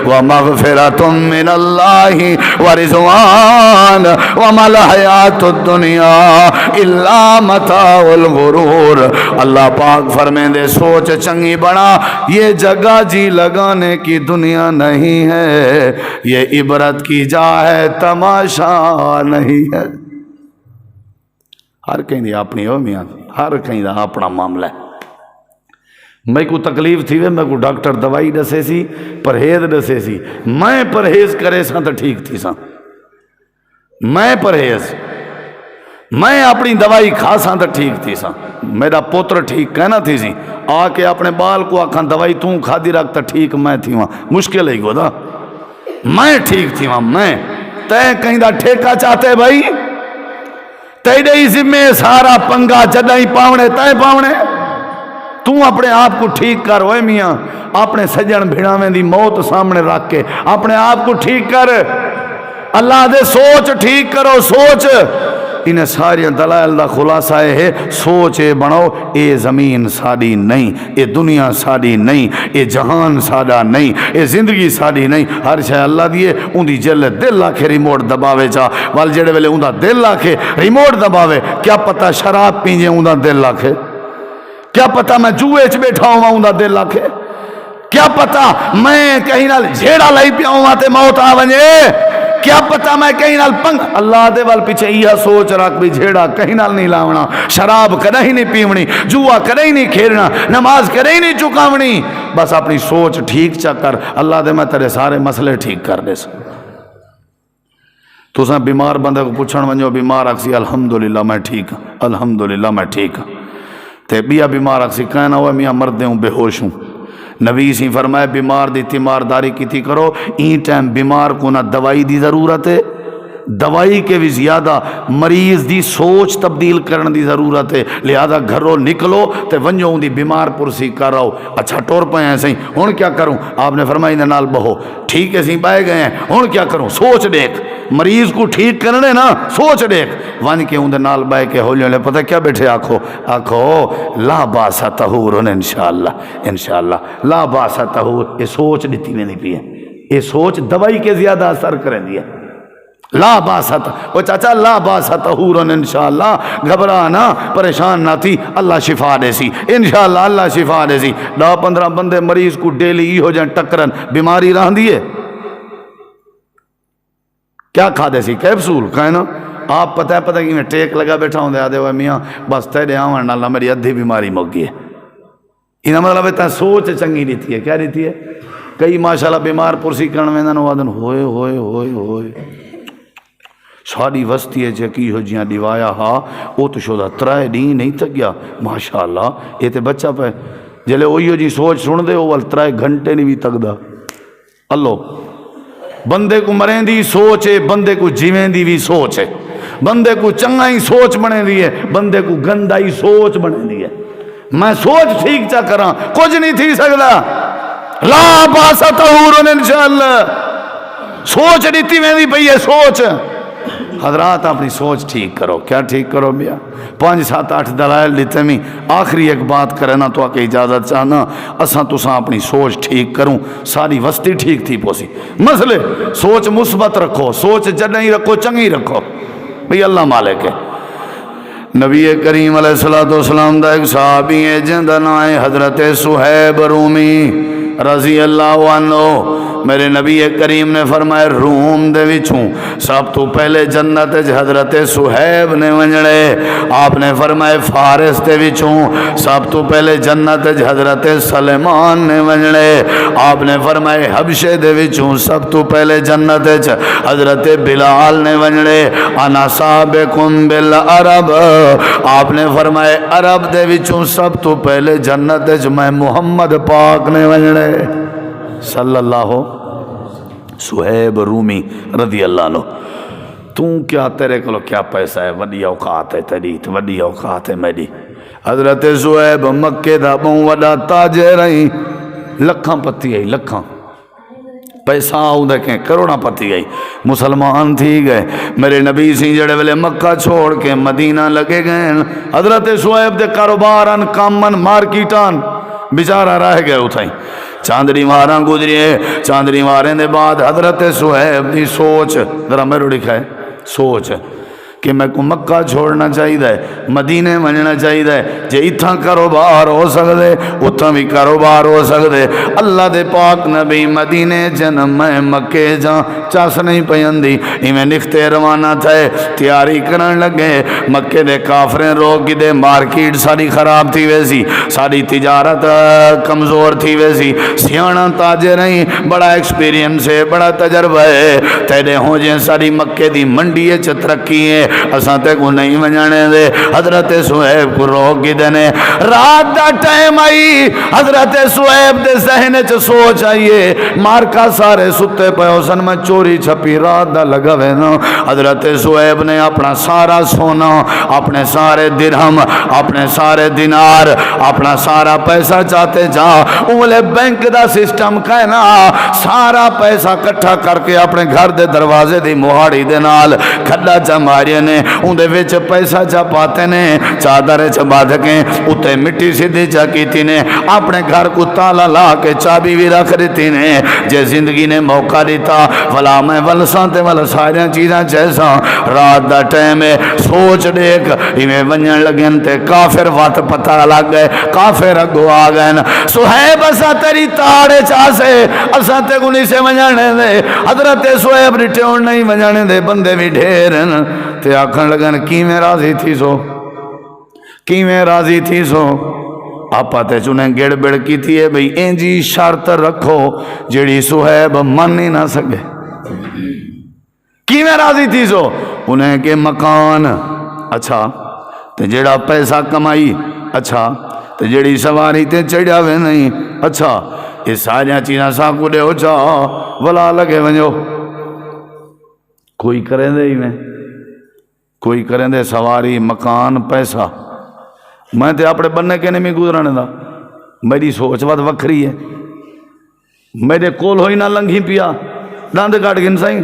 ومغفرت من اللہ ورضوان وما الحیات الدنیا الا متاع الغرور اللہ پاک فرمائیں دے سوچ چنگی بنا یہ جگہ جی لگانے کی دنیا نہیں ہے یہ عبرت کی جا ہے تماشا نہیں ہے ہر کہیں دی اپنی ہو میاں ہر کہیں دا اپنا معاملہ ہے میں کو تکلیف تھی میں کو ڈاکٹر دوائی دسے سی پرہیز دسے سی میں پرہیز کرے سا تو ٹھیک تھی سا میں پرہیز میں اپنی دوائی کھا سا تو ٹھیک تھی سا میرا پوتر ٹھیک کہنا تھی سی آ کے اپنے بال کو آکھاں دوائی توں کھا دی رکھتا ٹھیک میں تھی وہاں مشکل ہی گو دا میں ٹھیک تھی وہاں میں تے کہیں دا ٹھیکہ چاہتے بھائی تیرے ہی ذمہ سارا پنگا جدائی پاونے تے پاونے توں اپنے آپ کو ٹھیک کر ہوئے میاں اپنے سجن بھیڑاویں دی موت سامنے رکھ کے اپنے آپ کو ٹھیک کر اللہ دے سوچ ٹھیک کرو سوچ انہیں ساری دلائل دا خلاصہ ہے سوچ اے بناؤ اے زمین ساڑی نہیں اے دنیا ساڑی نہیں اے جہان ساڑا نہیں اے زندگی ساڑی نہیں ہر شاہ اللہ دیئے ان دی جل دل آکھے ریموٹ دباوے چاہ وال جڑے ویلے ان دا دل آکھے ریموٹ دباوے کیا پتہ شراب پینجے ان دا دل آکھے کیا پتہ میں جوئے چ بیٹھا ہوں ان دا دل آکھے کیا پتہ میں کہیں نال جھیڑا لائی پیا ہوں تے موت آ ونجے کیا پتہ میں کہیں نال پنگ اللہ دے وال پیچھے یہ سوچ رکھ بھی جھیڑا کہیں نال نہیں لاونا شراب کدے ہی نہیں پیونی جوا کدے ہی نہیں کھیلنا نماز کدے ہی نہیں چکاونی بس اپنی سوچ ٹھیک چکر اللہ دے میں تیرے سارے مسئلے ٹھیک کر دے سا تو ساں بیمار بندے کو پوچھن ونجو بیمار اکسی الحمدللہ میں ٹھیک ہوں الحمدللہ میں ٹھیک ہوں تے بیا بیمار اکسی کہنا ہوا میاں مرد ہوں بے ہوش ہوں نبی سی فرمائے بیمار دی تیمارداری کیتی کرو این ٹائم بیمار کو نہ دوائی دی ضرورت ہے دوائی کے بھی زیادہ مریض دی سوچ تبدیل کرن دی ضرورت ہے لہذا گھروں نکلو تے ونجو دی بیمار پرسی کر رہو اچھا ٹور پہ ہیں سہیں ہون کیا کروں آپ نے فرمائی نال بہو ٹھیک ہے سہیں پائے گئے ہیں ہون کیا کروں سوچ دیکھ مریض کو ٹھیک کرنے نا سوچ دیکھ ون کے اندر نال بائے کے ہو لے پتہ کیا بیٹھے آکھو لا باسا تہورن انشاءاللہ لا باسا تہور یہ سوچ دیتی میں نہیں پیے یہ سوچ دوائی کے زیادہ اثر کریں دیا لا باسط وہ چاچا لا باسط طہورن انشاءاللہ گھبرانا پریشان نہ تھی اللہ شفا دے سی انشاءاللہ اللہ شفا دے سی 10-15 بندے مریض کو ڈیلی ہی ہو جائیں ٹکرن بیماری رہن دیئے کیا کھا دے سی کیپسول کھائے نا آپ پتہ کہ میں ٹیک لگا بیٹھا ہوں دے آدھے ہوئے میاں بس تیرے آوان نالا میری ادھی بیماری مک گئی ہے. انہاں مطلب ہے سوچ چنگی رہتی ہے. کیا رہتی ہے؟ کئی ماشاءاللہ بیمار پرسی کرن ویندن وادن ہوئے ہوئے ہوئے ہوئے ساری وستی ہے چکی ہو جیاں دیوایا ہا وہ تو شدہ ترائے دین نہیں تک گیا ماشاءاللہ. یہ تے بچہ پہ جلے وہی ہو جی سوچ سن دے وہ ترائے گھنٹے نہیں بھی تک دا. اللہ بندے کو مریں دی سوچ ہے, بندے کو جیویں دی بھی سوچ ہے, بندے کو چنگائی سوچ بنے دی ہے, بندے کو گندائی سوچ بنے دی ہے. میں سوچ ٹھیک چا کراں کچھ نہیں تھی سکتا. لا باسا طہورن انشاءاللہ. سوچ دیتی میں دی پئی ہے سوچ. حضرات اپنی سوچ ٹھیک کرو. کیا ٹھیک کرو بیا؟ 5 7 8 دلائل دیتے میں آخری ایک بات کرنا تو آکے اجازت چاہنا اساں تساں اپنی سوچ ٹھیک کروں ساری وستی ٹھیک تھی پوسی. مسئلے سوچ مثبت رکھو, سوچ جڑیں رکھو, چنگی رکھو بھئی اللہ مالک ہے. نبی کریم علیہ السلام دا ایک صحابی ہے جن دا نام ہے حضرت صہیب رومی رضی اللہ عنہ. میرے نبی کریم نے فرمایا روم دے وچوں سب تو پہلے جنت حضرت صہیب نے ونجڑے. آپ نے فرمایا فارس دے وچوں سب تو پہلے جنت حضرت سلیمان نے ونجڑے. آپ نے فرمایا حبشے دے وچوں سب تو پہلے جنت حضرت بلال نے ونجڑے. انا سابقکم بالعرب. آپ نے فرمایا عرب دے وچوں سب تو پہلے جنت میں محمد پاک نے ونجڑے صلی اللہ. صہیب رومی رضی اللہ عنہ. تو کیا تیرے کو کیا پیسہ ہے؟ وڈی اوقات ہے تیری, وڈی اوقات ہے میری. حضرت صہیب مکے دا بہوں وڈا تاجر رہی. لکھاں پتی گئی, لکھاں پیسہ آؤں دیکھیں کروڑاں پتی گئی. مسلمان تھی گئے. میرے نبی سی جڑے ویلے مکہ چھوڑ کے مدینہ لگے گئے. حضرت صہیب دے کاروباران کامن مارکیٹان بیچارہ رہ گئے اتھائیں. چاندری ماراں گزریے. چاندری ماریں دے بعد حضرت صہیب دی سوچ ذرا میرے لکھا ہے سوچ کہ میں کو مکہ چھوڑنا چاہیے, مدینے مننا چاہیے. جے اتھاں کاروبار ہو سکتے اتھاں بھی کاروبار ہو سکتے. اللہ دے پاک نبی مدینے جنم میں مکے جاں چاس نہیں پیندی. میں نکھتے روانہ تھے تیاری کرن لگے. مکے دے کافریں روک دے مارکیٹ ساری خراب تھی ویسی, ساری تجارت کمزور تھی ویسی. سیانا تاجر نہیں, بڑا ایکسپیرینس ہے, بڑا تجربہ ہے. تیرے ہوں جے ساری مکے دی منڈی ہے چترکی ہے اساں تے کو نہیں منجانے دے. حضرت صہیب کو روک کی دینے. رات دا ٹائم آئی. حضرت صہیب دے ذہن چ سوچ آئیے مارکا سارے ستے پہ حسن میں چوری چھپی رات دا لگا وینا. حضرت صہیب نے اپنا سارا سونا, اپنے سارے درہم, اپنے سارے دینار, اپنا سارا پیسہ چاہتے جا اولے بینک دا سسٹم کہنا سارا پیسہ کٹھا کر کے اپنے گھر دے دروازے دی مہاڑی دے نال کھڈا چا مارے نے. اندے وچ پیسہ چا پاتے نے, چادر چا باندھ کے اتے مٹی سیدھی چا کیتی نے, اپنے گھر کو تالا لا کے چابی بھی رکھ دیتی نے. جے زندگی نے موقع دیتا فلا میں ولساں تے ول ساریاں چیزاں جیسا. رات دا ٹائم ہے سوچ دیکھ ایویں ونجن لگن تے کافر وات پتہ لگ گئے. کافر اگو آ گئے. صہیب اسا تیری تاڑے چاسے اسا تے کو نہیں سے ونجانے دے. حضرت صہیب ریٹیون نہیں ونجانے دے. بندے بھی ڈھیرن تے آکھن لگن کی میں راضی تھی سو, کی میں راضی تھی سو. آپا تے چنیں گڑ بڑ کی تھی ہے بھئی اینجی شرط رکھو جڑی صہیب من ہی نہ سکے. کی میں راضی تھی سو انہیں کہ مکان اچھا, تے جڑا پیسہ کمائی اچھا, تے جڑی سواری تے چڑھا وے نہیں اچھا. یہ ساریاں چیزاں سا کو دے ہو چاہو ولا لگے ونجو. کوئی کریں دے ہی میں, کوئی کریں دے سواری مکان پیسہ. میں تے اپنے بننے کے نہیں گزرانے دا. میری سوچ بات وکھری ہے. میرے کول ہوئی نہ لنگھی پیا داند کاٹ گن سائیں.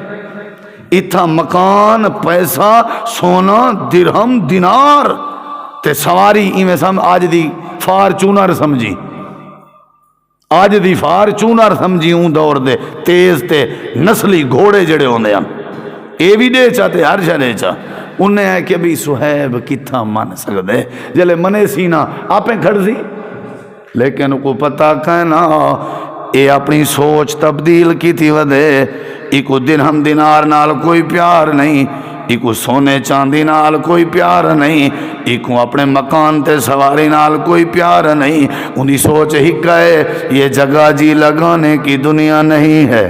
اتھا مکان پیسہ سونا درہم دینار تے سواری ایویں سم آج دی فارچونر سمجھی, آج دی فارچونر سمجھی. اون دور دے تیز تے نسلی گھوڑے جڑے ہوندے ہیں اے بھی دے چاہتے ہر شے دے چاہ. انہیں ہے کہ بھی صہیب کتھا من سکدے جلے منے سینا آپیں کھڑ سی. لیکن کو پتہ کہنا اے اپنی سوچ تبدیل کی تھی ودے. ایک دن ہم دینار نال کوئی پیار نہیں, ایکو سونے چاندی نال کوئی پیار نہیں، ایکو اپنے مکان تے سواری نال کوئی پیار نہیں، انہی سوچ ہی کہے یہ جگہ جی لگانے کی دنیا نہیں ہے،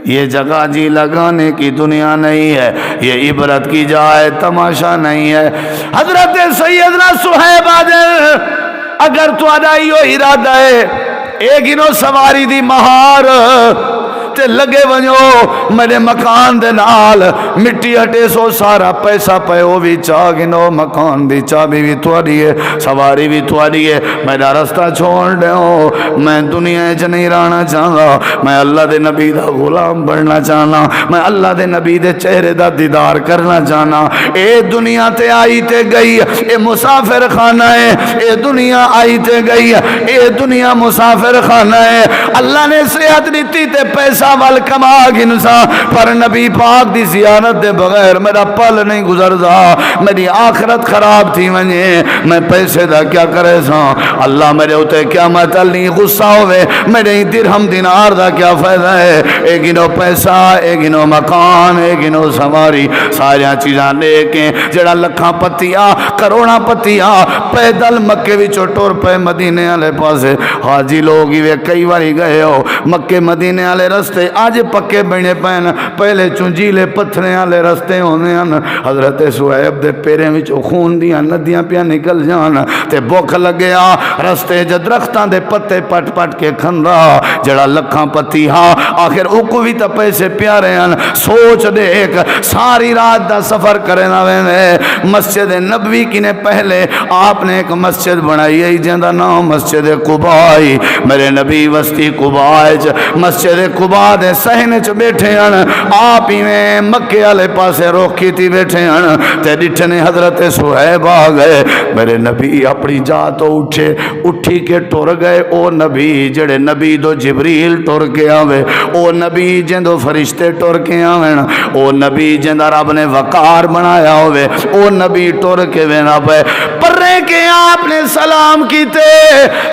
یہ جگہ جی لگانے کی دنیا نہیں ہے، یہ عبرت کی جائے تماشا نہیں ہے۔ حضرت سیدنا صہیب آدھر اگر تو ادائیو ارادہ ہے ایک انہوں سواری دی مہار تے لگے ونجو میرے مکان دے نال مٹی ہٹے سو سارا پیسہ پے وہ بھی چاہ گنو، مکان دی چابی بھی تھوڑی ہے، سواری بھی تھوڑی ہے، میرا رستہ چھوڑ دے ہو، میں دنیا چ نہیں رہنا چاہتا، میں اللہ دے نبی دا غلام بننا چاہنا، میں اللہ دے نبی دے چہرے دا دیدار کرنا چاہنا۔ اے دنیا تے آئی تے گئی، اے مسافر خانہ ہے، اے دنیا آئی تے گئی، اے دنیا مسافر خانہ ہے۔ اللہ نے صحت دیتی تے پیسہ وال کما گنسا، پر نبی پاک دی زیارت دے بغیر میرا پل نہیں گزردا، میری آخرت خراب تھی ونجے، میں پیسے دا کیا کرے سا، اللہ میرے ہوتے کیا مطل نہیں غصہ ہوئے، میرے درہم دینار دا کیا فائدہ ہے، ایک انہوں پیسہ، ایک انہوں مکان، ایک انہوں سواری، سارے چیزاں لے کے جڑا لکھاں پتیاں کروڑاں پتیاں پیدل مکے بھی چوٹور پہ مدینے والے پاسے، حاجی لوگ ہی کئی باری گئے ہو مکے مدینے والے رستے آج پکے بنے پین، پہلے چنجیلے پتھرے والے رستے ہونے ہیں۔ حضرت صہیب دے پیرے وچ خون دیاں ندیاں پیاں نکل جان تے بھوک لگیا، رستے جے درختاں دے پتے پٹ پٹ کے کھندا، جڑا لکھاں پتی ہاں آخر اوکو بھی تا پیسے پیارے ہیں۔ سوچ دیکھ ساری رات دا سفر کرے نہ ویندے، مسجد نبوی کی نے پہلے آپ نے ایک مسجد بنائی ہے جہاں دا نام مسجد قباء، میرے نبی وسطی قباء مسجد قباء دے صحن چ بیٹھے ہیں، آپ ہی میں مکے والے پاسے روک کی تھی بیٹھے ہیں تے ڈٹھنے حضرت صہیب آ گئے، میرے نبی اپنی جا تو اٹھے، اٹھی کے ٹر گئے، او نبی جڑے نبی دو جبریل ٹر کے آوے، او نبی جندو فرشتے ٹر کے آویں، او نبی جندہ رب نے وقار بنایا ہوئے، او نبی ٹر کے وینا پہ پرے کے آپ نے سلام کیتے،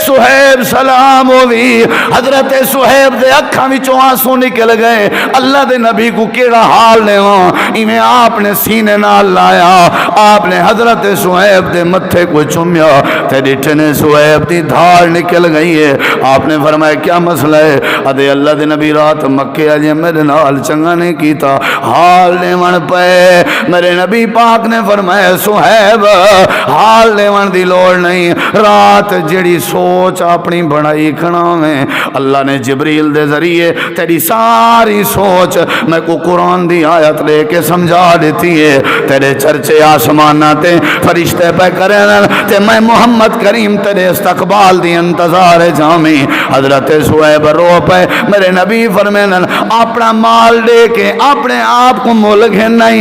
صہیب سلام ہوئی، حضرت صہیب دے اکھاں وچوں آنسو نکل گئے، اللہ دے نبی کو کیڑا حال نے ہاں انہیں آپ نے سینے نال لایا، آپ نے حضرت صہیب دے متھے کو چومیا تے ڈٹھنے صہیب دی دھار نکل گئی ہے، آپ نے فرمایا کیا مسئلہ ہے، ادھے اللہ دے نبی رات مکے آجے میرے نال چنگا نہیں کیتا، حال نے من پے، میرے نبی پاک نے فرمایا صہیب حال نے من دی لوڑ نہیں، رات جڑی سوچ اپنی بڑائی کھنا میں اللہ نے جبریل دے ذریعے تیری ساری سوچ میں کو قرآن دی آیت لے کے سمجھا دیتی ہے، تیرے چرچے آسمانہ تے فرشتے پہ کریں تے میں محمد کریم تیرے استقبال دی انتظار جامی۔ حضرت صہیب رو پہ میرے نبی فرمین اپنا مال دے کے اپنے آپ کو مول گھن نہیں،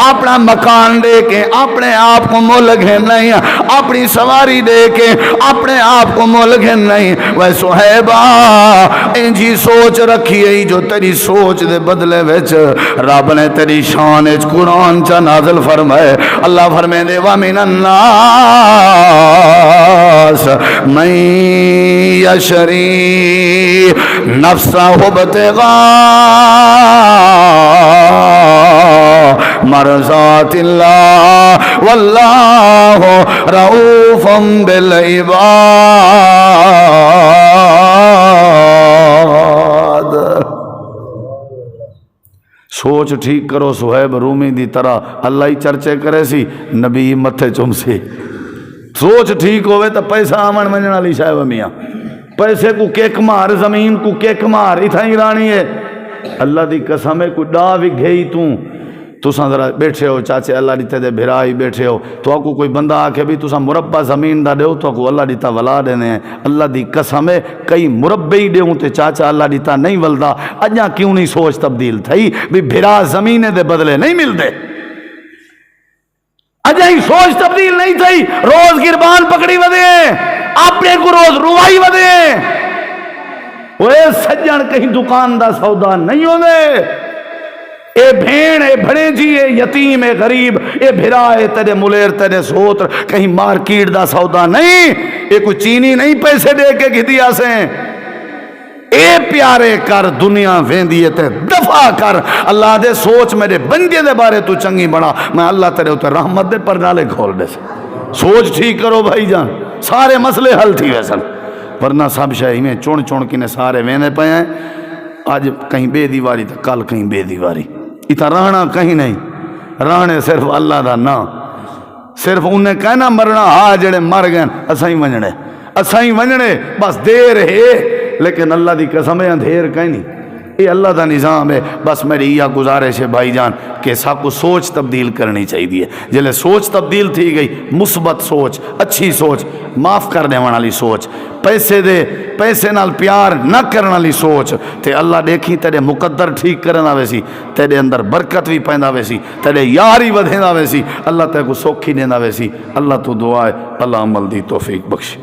اپنا مکان دے کے اپنے آپ کو مول گھن نہیں، اپنی سواری دے کے اپنے آپ کو مول گھن نہیں، وہ صہیبہ انجی سوچ رکھی ہے جو تیری سوچ دے بدلے وچ رب نے تیری شان وچ قرآن چا نازل فرمائے، اللہ فرمائے دے وَمِنَ النَّاسِ مَن يَشْرِي نَفْسَهُ ابْتِغَاءَ مرضات اللہ واللہ رؤوف بالعباد۔ سوچ ٹھیک کرو، صہیب رومی دی طرح اللہ ہی چرچے کرے سی، نبی متھے چم سی، سوچ ٹھیک ہوئے تو پیسہ آمن منجن علی شاہ میاں، پیسے کو کیک مار، زمین کو کیک مار، اتھا ہی رانی ہے، اللہ دی قسم ہے کوئی ڈا بھی گئی تُساں ذرا بیٹھے ہو چاچے اللہ دیتے دے بھرائی بیٹھے ہو تو آپ کو کوئی بندہ آکے بھی تُساں مربع زمین دا دے ہو تو آپ کو اللہ دیتا ولا دینے ہیں، اللہ دی قسم ہے کئی مربع ہی دے ہوں تے چاچا اللہ دیتا نہیں ولدا، اجاں کیوں نہیں سوچ تبدیل تھئی بھی بھرا زمین دے بدلے نہیں مل دے، اجاں ہی سوچ تبدیل نہیں تھئی، روز گربان پکڑی ودے اپنے کو روز روائی ودے، وہ سجن کہیں دکان دا سودا نہیں ہونے، اے بھین اے بھڑے جی اے یتیم اے غریب اے بھرا اے تیرے ملیر تیرے سوتر کہیں مارکیٹ دا سودا نہیں، اے کوئی چینی نہیں پیسے دے کے گھدیا سے، اے پیارے کر دنیا ویندی تے دفع کر اللہ دے سوچ میرے بندے دے بارے تو چنگی بنا میں اللہ تیرے اتنے رحمت دے پر نالے کھول دے سوچ ٹھیک کرو بھائی جان سارے مسئلے حل تھی ویسن ورنہ سب شاہی میں چون چون کی نے سارے ویندے پہ ہیں آج کہیں بے دیواری تو کل کہیں بے دیواری اتنا رہنا کہیں نہیں رہنے صرف اللہ دا نا صرف انہیں کہنا مرنا ہاں جڑے مر گئے اسائیں ونجنے بس دیر ہے لیکن اللہ دی قسم ہے اندھیر کہیں نہیں یہ اللہ دا نظام ہے بس میری یہ گزارش ہے بھائی جان کہ سب کو سوچ تبدیل کرنی چاہیے جلے سوچ تبدیل تھی گئی مثبت سوچ اچھی سوچ معاف کرنے والی سوچ پیسے نال پیار نہ کرنے والی سوچ تے اللہ دیکھی تیرے مقدر ٹھیک کرنا ویسی تیرے اندر برکت بھی پیدا ویسی تیرے یاری ودھینا ویسی اللہ تے کو سوکھی دینا ویسی اللہ تو دعا ہے اللہ عمل دی توفیق بخش